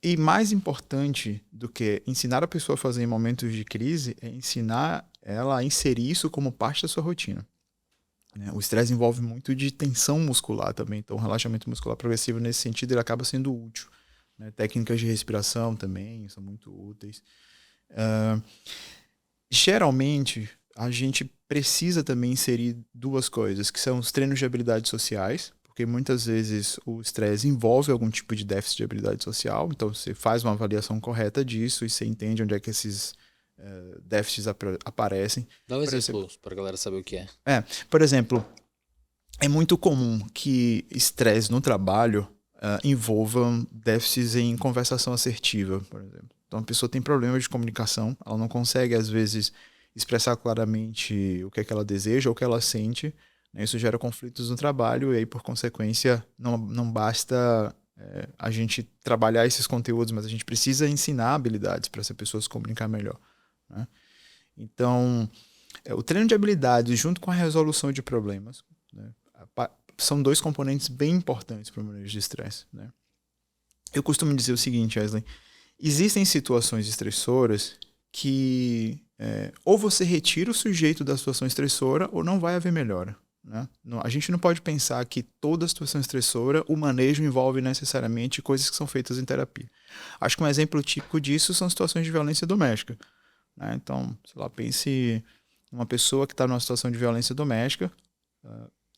E mais importante do que ensinar a pessoa a fazer em momentos de crise, é ensinar ela a inserir isso como parte da sua rotina. O estresse envolve muito de tensão muscular também, então o relaxamento muscular progressivo nesse sentido ele acaba sendo útil, né? Técnicas de respiração também são muito úteis. Uh, Geralmente, a gente precisa também inserir duas coisas, que são os treinos de habilidades sociais, porque muitas vezes o estresse envolve algum tipo de déficit de habilidade social, então você faz uma avaliação correta disso e você entende onde é que esses déficits aparecem.
Dá um exemplo para a galera saber o que é.
Por exemplo, é muito comum que estresse no trabalho envolva déficits em conversação assertiva, por exemplo. Então a pessoa tem problemas de comunicação, ela não consegue, às vezes, expressar claramente o que é que ela deseja ou o que ela sente, né? Isso gera conflitos no trabalho e aí, por consequência, não basta a gente trabalhar esses conteúdos, mas a gente precisa ensinar habilidades para essa pessoa se comunicar melhor, né? Então, o treino de habilidades junto com a resolução de problemas, né, são dois componentes bem importantes para o manejo de estresse, né? Eu costumo dizer o seguinte, Wesley, existem situações estressoras que ou você retira o sujeito da situação estressora ou não vai haver melhora, né? A gente não pode pensar que toda situação estressora, o manejo envolve necessariamente coisas que são feitas em terapia. Acho que um exemplo típico disso são situações de violência doméstica, né? Então, sei lá, pense uma pessoa que está numa situação de violência doméstica,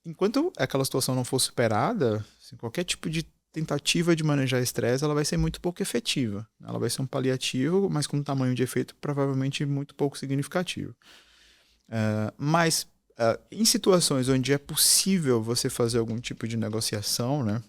enquanto aquela situação não for superada, assim, qualquer tipo de tentativa de manejar estresse, ela vai ser muito pouco efetiva. Ela vai ser um paliativo, mas com um tamanho de efeito provavelmente muito pouco significativo. Mas em situações onde é possível você fazer algum tipo de negociação, né?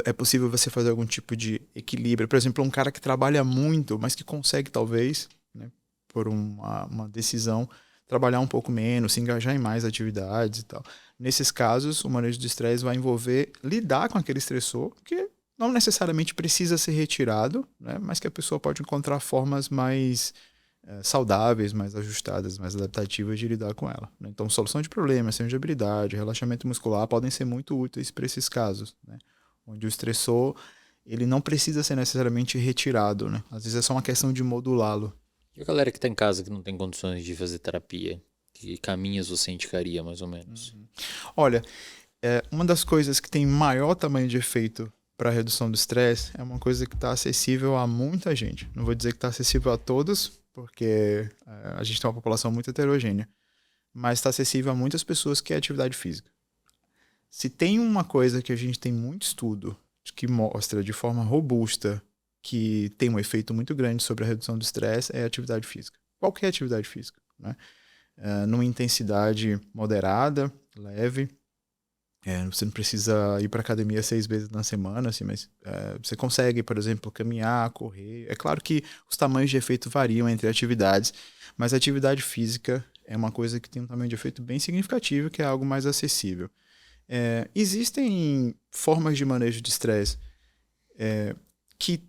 É possível você fazer algum tipo de equilíbrio. Por exemplo, um cara que trabalha muito, mas que consegue talvez, né, por uma decisão, trabalhar um pouco menos, se engajar em mais atividades e tal. Nesses casos, o manejo de estresse vai envolver lidar com aquele estressor, que não necessariamente precisa ser retirado, né, mas que a pessoa pode encontrar formas mais saudáveis, mais ajustadas, mais adaptativas de lidar com ela, né? Então, solução de problemas, treino de habilidade, relaxamento muscular podem ser muito úteis para esses casos, né, onde o estressor ele não precisa ser necessariamente retirado, né? Às vezes é só uma questão de modulá-lo.
E a galera que tá em casa que não tem condições de fazer terapia, que caminhos você indicaria, mais ou menos?
Olha, uma das coisas que tem maior tamanho de efeito para a redução do estresse é uma coisa que está acessível a muita gente. Não vou dizer que está acessível a todos, porque a gente tem uma população muito heterogênea, mas está acessível a muitas pessoas, que é a atividade física. Se tem uma coisa que a gente tem muito estudo que mostra de forma robusta que tem um efeito muito grande sobre a redução do estresse, é a atividade física. Qualquer atividade física, né? Numa intensidade moderada, leve. Você não precisa ir para academia 6 vezes na semana, assim, mas você consegue, por exemplo, caminhar, correr. É claro que os tamanhos de efeito variam entre atividades, mas a atividade física é uma coisa que tem um tamanho de efeito bem significativo, que é algo mais acessível. Existem formas de manejo de estresse que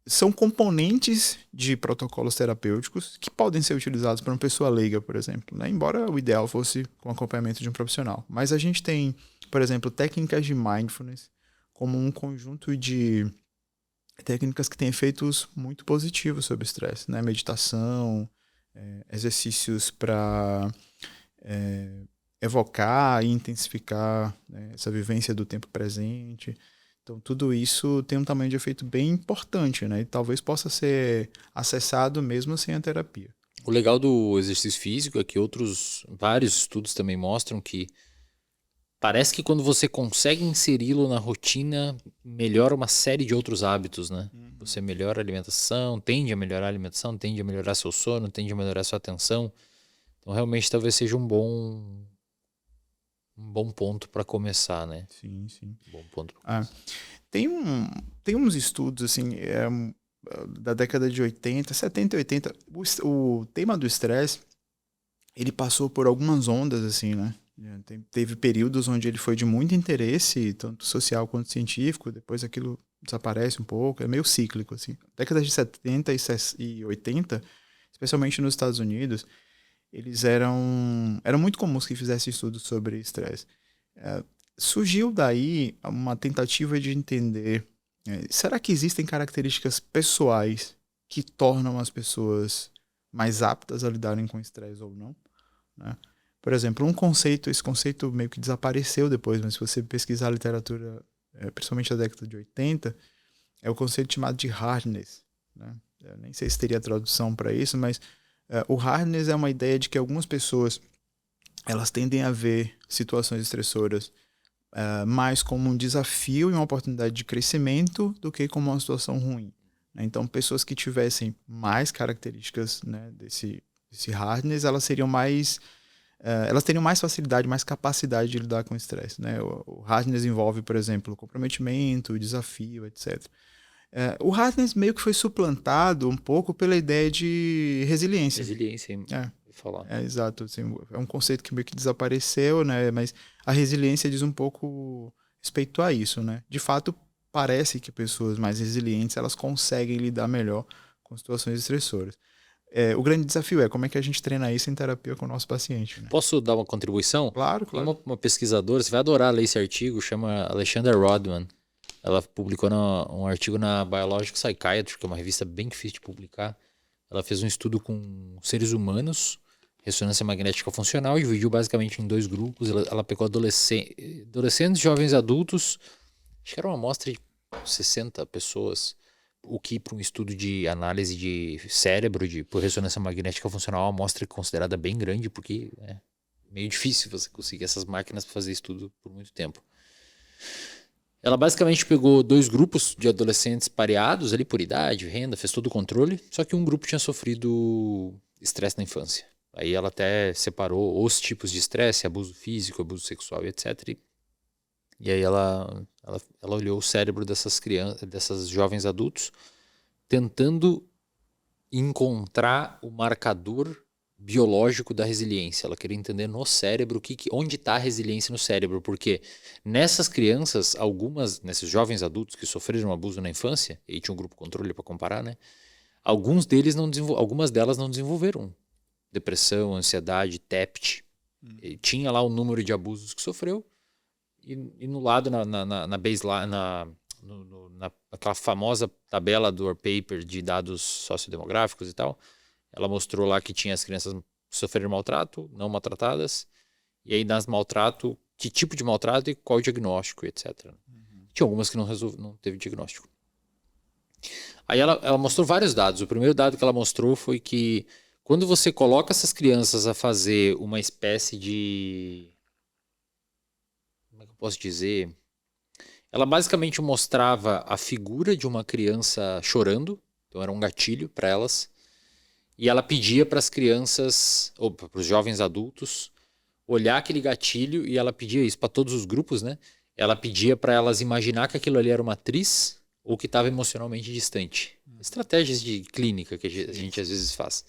são componentes de protocolos terapêuticos que podem ser utilizados por uma pessoa leiga, por exemplo, né? Embora o ideal fosse com acompanhamento de um profissional. Mas a gente tem, por exemplo, técnicas de mindfulness como um conjunto de técnicas que têm efeitos muito positivos sobre o estresse, né? Meditação, exercícios para evocar e intensificar, né, essa vivência do tempo presente. Então, tudo isso tem um tamanho de efeito bem importante, né? E talvez possa ser acessado mesmo sem a terapia.
O legal do exercício físico é que vários estudos também mostram que parece que quando você consegue inseri-lo na rotina, melhora uma série de outros hábitos, né? Você melhora a alimentação, tende a melhorar a alimentação, tende a melhorar seu sono, tende a melhorar sua atenção. Então, realmente, talvez seja um bom ponto para começar, né?
Sim, sim.
Bom ponto.
Tem uns estudos, assim, da década de 80, 70 e 80. O tema do estresse, ele passou por algumas ondas, assim, né? Teve períodos onde ele foi de muito interesse, tanto social quanto científico, depois aquilo desaparece um pouco, é meio cíclico, assim. Décadas de 70 e 80, especialmente nos Estados Unidos, eles eram muito comuns que fizessem estudos sobre estresse. Surgiu daí uma tentativa de entender, será que existem características pessoais que tornam as pessoas mais aptas a lidarem com estresse ou não, né? Por exemplo, esse conceito meio que desapareceu depois, mas se você pesquisar a literatura, principalmente da década de 80, é o conceito chamado de hardness, né? Eu nem sei se teria tradução para isso, mas o hardness é uma ideia de que algumas pessoas elas tendem a ver situações estressoras mais como um desafio e uma oportunidade de crescimento do que como uma situação ruim, né? Então, pessoas que tivessem mais características, né, desse hardness, elas seriam mais elas teriam mais facilidade, mais capacidade de lidar com o estresse, né? O hardness envolve, por exemplo, comprometimento, desafio, etc. O hardness meio que foi suplantado um pouco pela ideia de resiliência.
Resiliência, hein? Falar.
Exato. Assim, é um conceito que meio que desapareceu, né? Mas a resiliência diz um pouco respeito a isso, né? De fato, parece que pessoas mais resilientes, elas conseguem lidar melhor com situações estressoras. O grande desafio é como é que a gente treina isso em terapia com o nosso paciente, né?
Posso dar uma contribuição?
Claro.
Tem uma pesquisadora, você vai adorar ler esse artigo, chama Alexandra Rodman. Ela publicou um artigo na Biological Psychiatry, que é uma revista bem difícil de publicar. Ela fez um estudo com seres humanos, ressonância magnética funcional, e dividiu basicamente em 2 grupos. Ela pegou adolescentes, jovens adultos, acho que era uma amostra de 60 pessoas, o que para um estudo de análise de cérebro por ressonância magnética funcional é uma amostra considerada bem grande, porque é meio difícil você conseguir essas máquinas para fazer estudo por muito tempo. Ela basicamente pegou 2 grupos de adolescentes pareados ali por idade, renda, fez todo o controle, só que um grupo tinha sofrido estresse na infância. Aí ela até separou os tipos de estresse, abuso físico, abuso sexual e etc. E aí ela olhou o cérebro dessas crianças, desses jovens adultos, tentando encontrar o marcador biológico da resiliência. Ela queria entender no cérebro onde está a resiliência no cérebro, porque nessas crianças, nesses jovens adultos que sofreram abuso na infância, e tinha um grupo controle para comparar, né? Algumas delas não desenvolveram depressão, ansiedade, TEPT. Tinha lá o número de abusos que sofreu, e no lado, na baseline, naquela famosa tabela do Our Paper de dados sociodemográficos e tal, ela mostrou lá que tinha as crianças que sofreram maltrato, não maltratadas, e aí nas maltrato, que tipo de maltrato e qual o diagnóstico, etc. Tinha algumas que não teve diagnóstico. Aí ela mostrou vários dados. O primeiro dado que ela mostrou foi que quando você coloca essas crianças a fazer uma espécie de... Como é que eu posso dizer? Ela basicamente mostrava a figura de uma criança chorando, então era um gatilho para elas, e ela pedia para as crianças, ou para os jovens adultos, olhar aquele gatilho, e ela pedia isso para todos os grupos, né? Ela pedia para elas imaginar que aquilo ali era uma atriz ou que estava emocionalmente distante. Estratégias de clínica que a gente às vezes faz.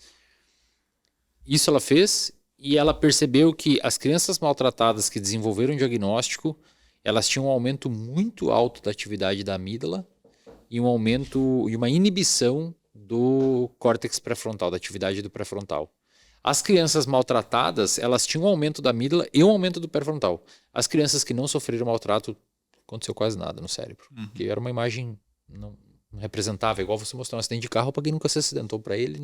Isso ela fez, e ela percebeu que as crianças maltratadas que desenvolveram o diagnóstico, elas tinham um aumento muito alto da atividade da amígdala e um aumento e uma inibição do córtex pré-frontal, da atividade do pré-frontal. As crianças maltratadas, elas tinham um aumento da amígdala e um aumento do pré-frontal. As crianças que não sofreram maltrato, aconteceu quase nada no cérebro. Porque era uma imagem não representava, igual você mostrar um acidente de carro para quem nunca se acidentou. Para ele,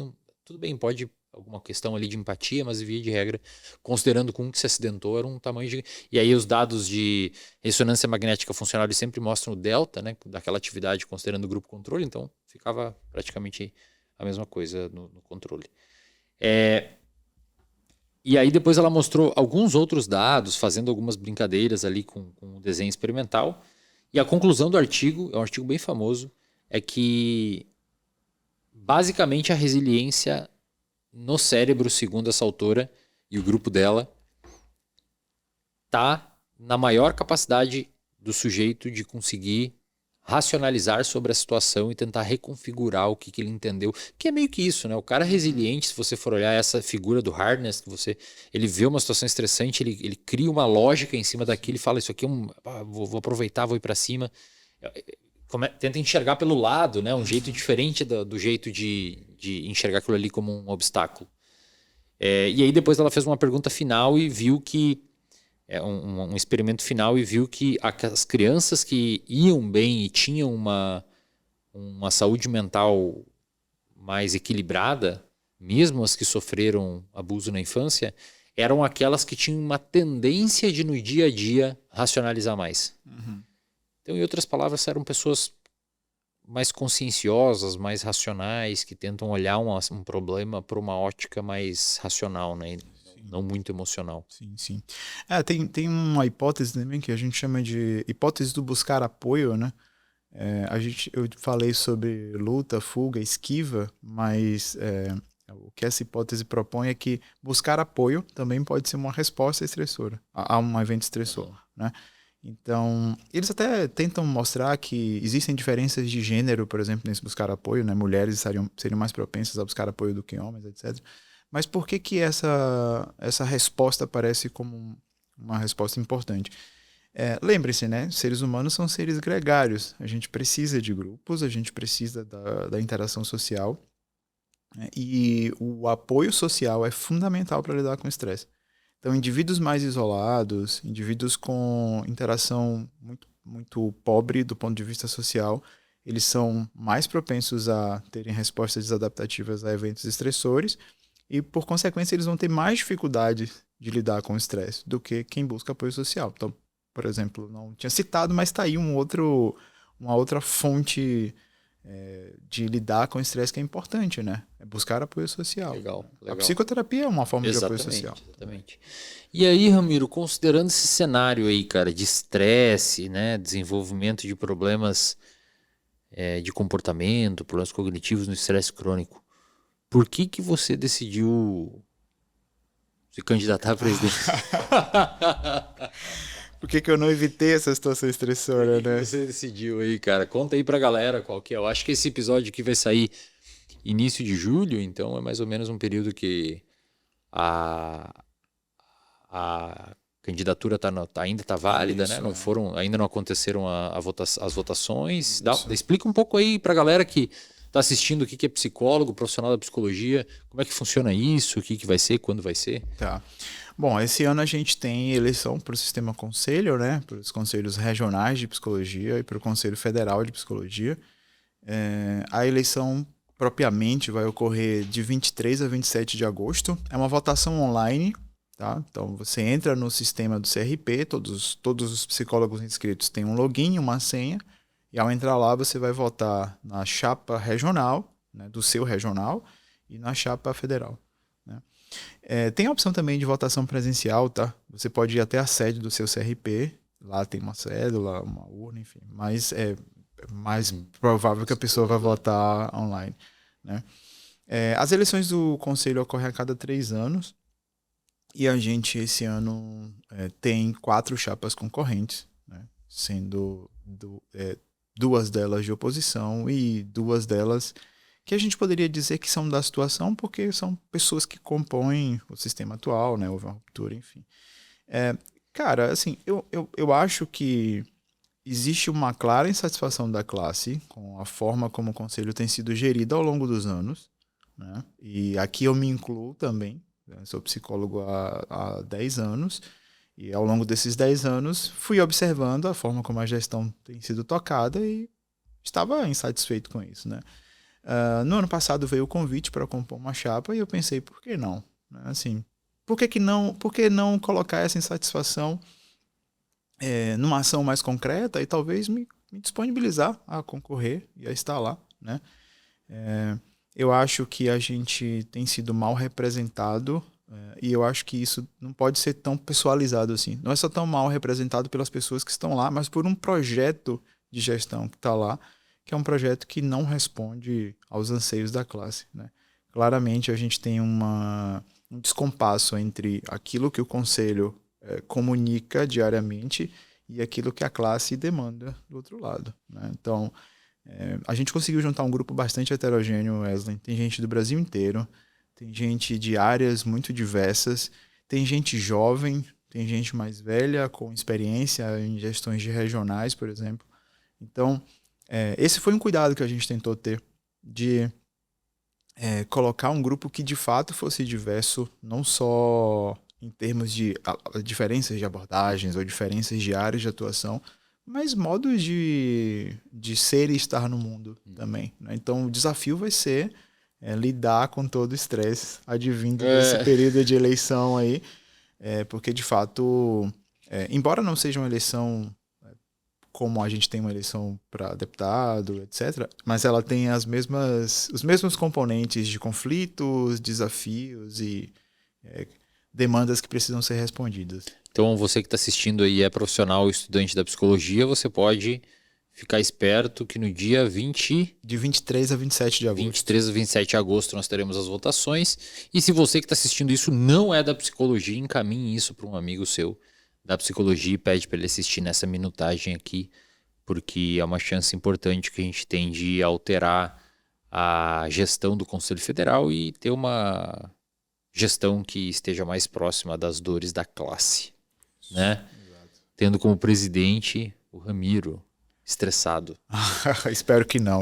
tudo bem, pode alguma questão ali de empatia, mas via de regra, considerando que um que se acidentou era um tamanho de... E aí os dados de ressonância magnética funcional eles sempre mostram o delta, né, daquela atividade considerando o grupo controle, então ficava praticamente a mesma coisa no controle. E aí depois ela mostrou alguns outros dados, fazendo algumas brincadeiras ali com o desenho experimental, e a conclusão do artigo, é um artigo bem famoso, é que basicamente a resiliência no cérebro, segundo essa autora e o grupo dela, está na maior capacidade do sujeito de conseguir racionalizar sobre a situação e tentar reconfigurar o que ele entendeu. Que é meio que isso, né? O cara resiliente, se você for olhar essa figura do hardness, ele vê uma situação estressante, ele cria uma lógica em cima daquilo e fala, isso aqui vou aproveitar, vou ir para cima. Tenta enxergar pelo lado, né? Um jeito diferente do jeito de enxergar aquilo ali como um obstáculo. E aí depois ela fez uma pergunta final e viu que um experimento final e viu que as crianças que iam bem e tinham uma saúde mental mais equilibrada, mesmo as que sofreram abuso na infância, eram aquelas que tinham uma tendência de no dia a dia racionalizar mais. Então, em outras palavras, eram pessoas mais conscienciosas, mais racionais, que tentam olhar um problema por uma ótica mais racional, né? Não muito emocional.
Sim, sim. Tem uma hipótese também que a gente chama de hipótese do buscar apoio, né? Eu falei sobre luta, fuga, esquiva, mas o que essa hipótese propõe é que buscar apoio também pode ser uma resposta estressora a um evento estressor, né? Então, eles até tentam mostrar que existem diferenças de gênero, por exemplo, nesse buscar apoio, né? Mulheres seriam mais propensas a buscar apoio do que homens, etc. Mas por que que essa resposta parece como uma resposta importante? Lembre-se, né? Seres humanos são seres gregários. A gente precisa de grupos, a gente precisa da interação social, né? E o apoio social é fundamental para lidar com o estresse. Então, indivíduos mais isolados, indivíduos com interação muito, muito pobre do ponto de vista social, eles são mais propensos a terem respostas desadaptativas a eventos estressores e, por consequência, eles vão ter mais dificuldade de lidar com o estresse do que quem busca apoio social. Então, por exemplo, não tinha citado, mas está aí uma outra fonte de lidar com o estresse que é importante, né? É buscar apoio social.
Legal.
A psicoterapia é uma forma de apoio social.
Exatamente. E aí, Ramiro, considerando esse cenário aí, cara, de estresse, né, desenvolvimento de problemas de comportamento, problemas cognitivos no estresse crônico, por que você decidiu se candidatar a presidente?
Por que eu não evitei essa situação estressora,
Por que
né?
você decidiu aí, cara? Conta aí pra galera qual que é. Eu acho que esse episódio aqui vai sair início de julho, então é mais ou menos um período que a, a candidatura ainda está válida,
Isso,
né? Ainda não aconteceram as votações.
Isso.
Explica um pouco aí pra galera que está assistindo o que é psicólogo, profissional da psicologia, como é que funciona isso, o que vai ser, quando vai ser.
Tá. Bom, esse ano a gente tem eleição para o sistema conselho, né? Para os conselhos regionais de psicologia e para o Conselho Federal de Psicologia. A eleição propriamente vai ocorrer de 23 a 27 de agosto. É uma votação online, tá? Então você entra no sistema do CRP, todos os psicólogos inscritos têm um login, uma senha, e ao entrar lá você vai votar na chapa regional, né, do seu regional, e na chapa federal, né? Tem a opção também de votação presencial, tá? Você pode ir até a sede do seu CRP, lá tem uma cédula, uma urna, enfim, mas é mais provável que a pessoa vai votar online, né? As eleições do conselho ocorrem a cada 3 anos e a gente esse ano tem 4 chapas concorrentes, né? Sendo 2 delas de oposição e 2 delas que a gente poderia dizer que são da situação porque são pessoas que compõem o sistema atual, né? Houve uma ruptura, enfim. Cara, assim, eu acho que existe uma clara insatisfação da classe com a forma como o conselho tem sido gerido ao longo dos anos, né? E aqui eu me incluo também, né? Sou psicólogo há 10 anos e ao longo desses 10 anos fui observando a forma como a gestão tem sido tocada e estava insatisfeito com isso, né? No ano passado veio o convite para compor uma chapa e eu pensei, por que não? Assim, por que não colocar essa insatisfação numa ação mais concreta e talvez me disponibilizar a concorrer e a estar lá, né? Eu acho que a gente tem sido mal representado e eu acho que isso não pode ser tão pessoalizado assim. Não é só tão mal representado pelas pessoas que estão lá, mas por um projeto de gestão que está lá, que é um projeto que não responde aos anseios da classe, né? Claramente a gente tem um descompasso entre aquilo que o conselho comunica diariamente e aquilo que a classe demanda do outro lado, né? Então, a gente conseguiu juntar um grupo bastante heterogêneo, Wesley. Tem gente do Brasil inteiro, tem gente de áreas muito diversas, tem gente jovem, tem gente mais velha, com experiência em gestões de regionais, por exemplo. Então, esse foi um cuidado que a gente tentou ter, de colocar um grupo que de fato fosse diverso, não só em termos de diferenças de abordagens ou diferenças de áreas de atuação, mas modos de ser e estar no mundo também, né? Então, o desafio vai ser lidar com todo o estresse advindo desse período de eleição aí, porque, de fato, embora não seja uma eleição como a gente tem uma eleição para deputado, etc. Mas ela tem os mesmos componentes de conflitos, desafios e demandas que precisam ser respondidas.
Então, você que está assistindo aí é profissional ou estudante da psicologia, você pode ficar esperto que no dia
De 23 a 27 de agosto.
23 a 27 de agosto nós teremos as votações. E se você que está assistindo isso não é da psicologia, encaminhe isso para um amigo seu da psicologia e pede para ele assistir nessa minutagem aqui, porque é uma chance importante que a gente tem de alterar a gestão do Conselho Federal e ter uma gestão que esteja mais próxima das dores da classe, né? Tendo como presidente o Ramiro, estressado.
Espero que não.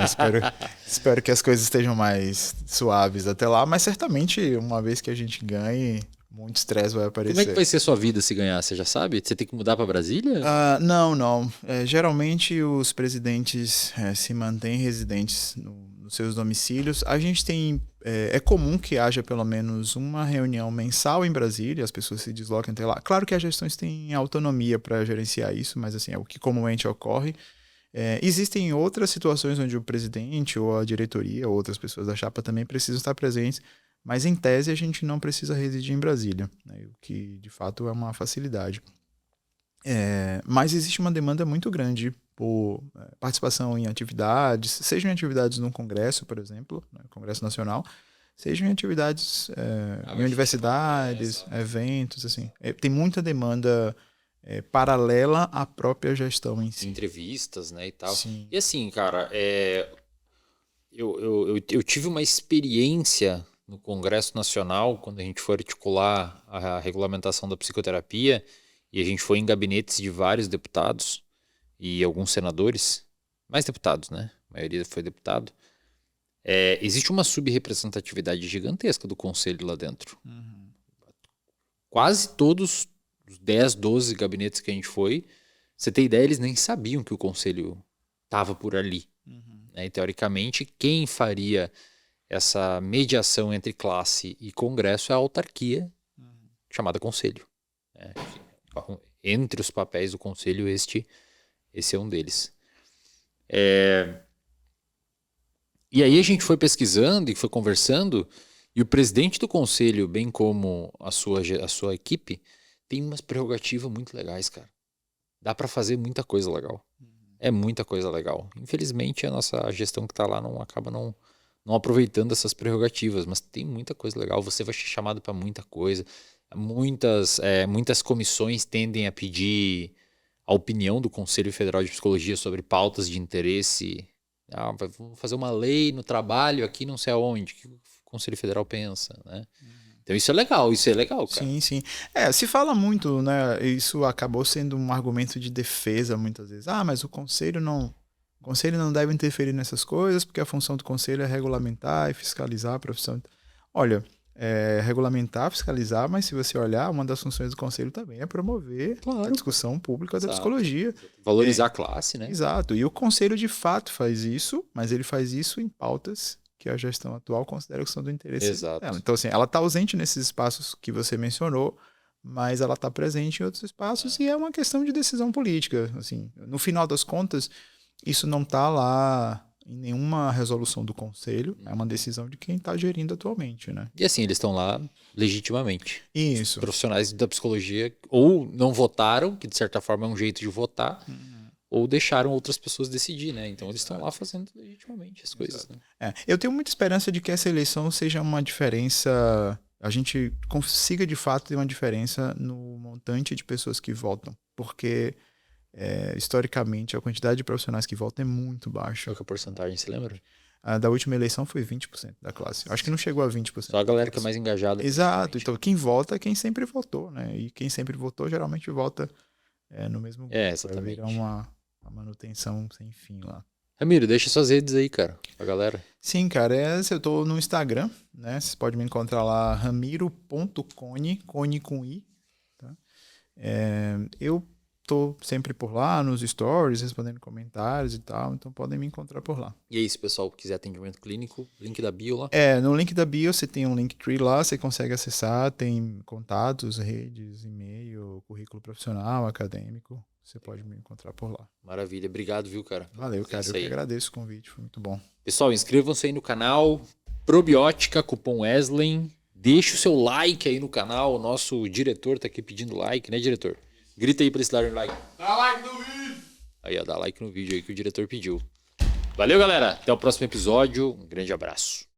Espero que as coisas estejam mais suaves até lá. Mas certamente, uma vez que a gente ganhe, muito estresse vai aparecer.
Como é que vai ser sua vida se ganhar? Você já sabe? Você tem que mudar para Brasília?
Não. Geralmente, os presidentes se mantêm residentes nos seus domicílios. A gente tem... É comum que haja pelo menos uma reunião mensal em Brasília, as pessoas se desloquem até lá. Claro que as gestões têm autonomia para gerenciar isso, mas assim, é o que comumente ocorre. Existem outras situações onde o presidente ou a diretoria ou outras pessoas da chapa também precisam estar presentes, mas em tese a gente não precisa residir em Brasília, né, o que de fato é uma facilidade. Mas existe uma demanda muito grande por participação em atividades, sejam em atividades no Congresso, por exemplo, né, Congresso Nacional, sejam em atividades em universidades, eventos, assim. Tem muita demanda paralela à própria gestão em si.
Entrevistas, né, e tal.
Sim.
E assim, cara, eu tive uma experiência no Congresso Nacional, quando a gente foi articular a regulamentação da psicoterapia, e a gente foi em gabinetes de vários deputados e alguns senadores, mais deputados, né? A maioria foi deputado. Existe uma subrepresentatividade gigantesca do conselho lá dentro.
Uhum.
Quase todos os 10, 12 gabinetes que a gente foi, você tem ideia, eles nem sabiam que o conselho estava por ali.
Uhum.
Né? E, teoricamente, quem faria essa mediação entre classe e congresso é a autarquia, chamada conselho. Né? Entre os papéis do conselho, esse é um deles. E aí a gente foi pesquisando e foi conversando, e o presidente do conselho, bem como a sua equipe, tem umas prerrogativas muito legais, cara. Dá para fazer muita coisa legal. É muita coisa legal. Infelizmente, a nossa gestão que está lá acaba não aproveitando essas prerrogativas, mas tem muita coisa legal. Você vai ser chamado para muita coisa. Muitas comissões tendem a pedir a opinião do Conselho Federal de Psicologia sobre pautas de interesse. Vamos fazer uma lei no trabalho aqui não sei aonde. O que o Conselho Federal pensa, né? Então isso é legal, cara.
Sim. Se fala muito, né? Isso acabou sendo um argumento de defesa muitas vezes. Mas o conselho não deve interferir nessas coisas, porque a função do conselho é regulamentar e fiscalizar a profissão. Olha, regulamentar, fiscalizar, mas se você olhar, uma das funções do conselho também é promover a discussão pública da psicologia.
Valorizar a classe, né?
Exato. E o conselho de fato faz isso, mas ele faz isso em pautas que a gestão atual considera que são do interesse dela. Então, assim, ela está ausente nesses espaços que você mencionou, mas ela está presente em outros espaços e é uma questão de decisão política. Assim, no final das contas, isso não está lá em nenhuma resolução do conselho, é uma decisão de quem está gerindo atualmente, né?
E assim, eles estão lá legitimamente.
Isso.
Os profissionais da psicologia ou não votaram, que de certa forma é um jeito de votar, ou deixaram outras pessoas decidir, né? Então eles estão lá fazendo legitimamente as coisas. Né?
Eu tenho muita esperança de que essa eleição seja uma diferença, a gente consiga de fato ter uma diferença no montante de pessoas que votam, porque historicamente a quantidade de profissionais que votam é muito baixa.
Qual que é a porcentagem, você lembra?
A da última eleição foi 20% da classe. Acho que não chegou a 20%.
Só a galera que é mais engajada.
Exato. Então quem vota é quem sempre votou, né? E quem sempre votou geralmente vota no mesmo grupo.
Exatamente.
Vai virar uma manutenção sem fim lá.
Ramiro, deixa suas redes aí, cara, pra galera.
Sim, cara, eu tô no Instagram, né? Você pode me encontrar lá, ramiro.cone, cone com i, tá? Eu tô sempre por lá, nos stories, respondendo comentários e tal, então podem me encontrar por lá.
E aí, se o pessoal quiser atendimento clínico, link da bio lá?
No link da bio você tem um Linktree lá, você consegue acessar, tem contatos, redes, e-mail, currículo profissional, acadêmico. você pode me encontrar por lá.
Maravilha. Obrigado, viu, cara?
Valeu, cara. Eu que agradeço o convite. Foi muito bom.
Pessoal, inscrevam-se aí no canal. Probiótica, cupom Wesley. Deixe o seu like aí no canal. O nosso diretor tá aqui pedindo like, né, diretor? Grita aí pra eles darem like.
Dá like no vídeo!
Aí, ó, dá like no vídeo aí que o diretor pediu. Valeu, galera. Até o próximo episódio. Um grande abraço.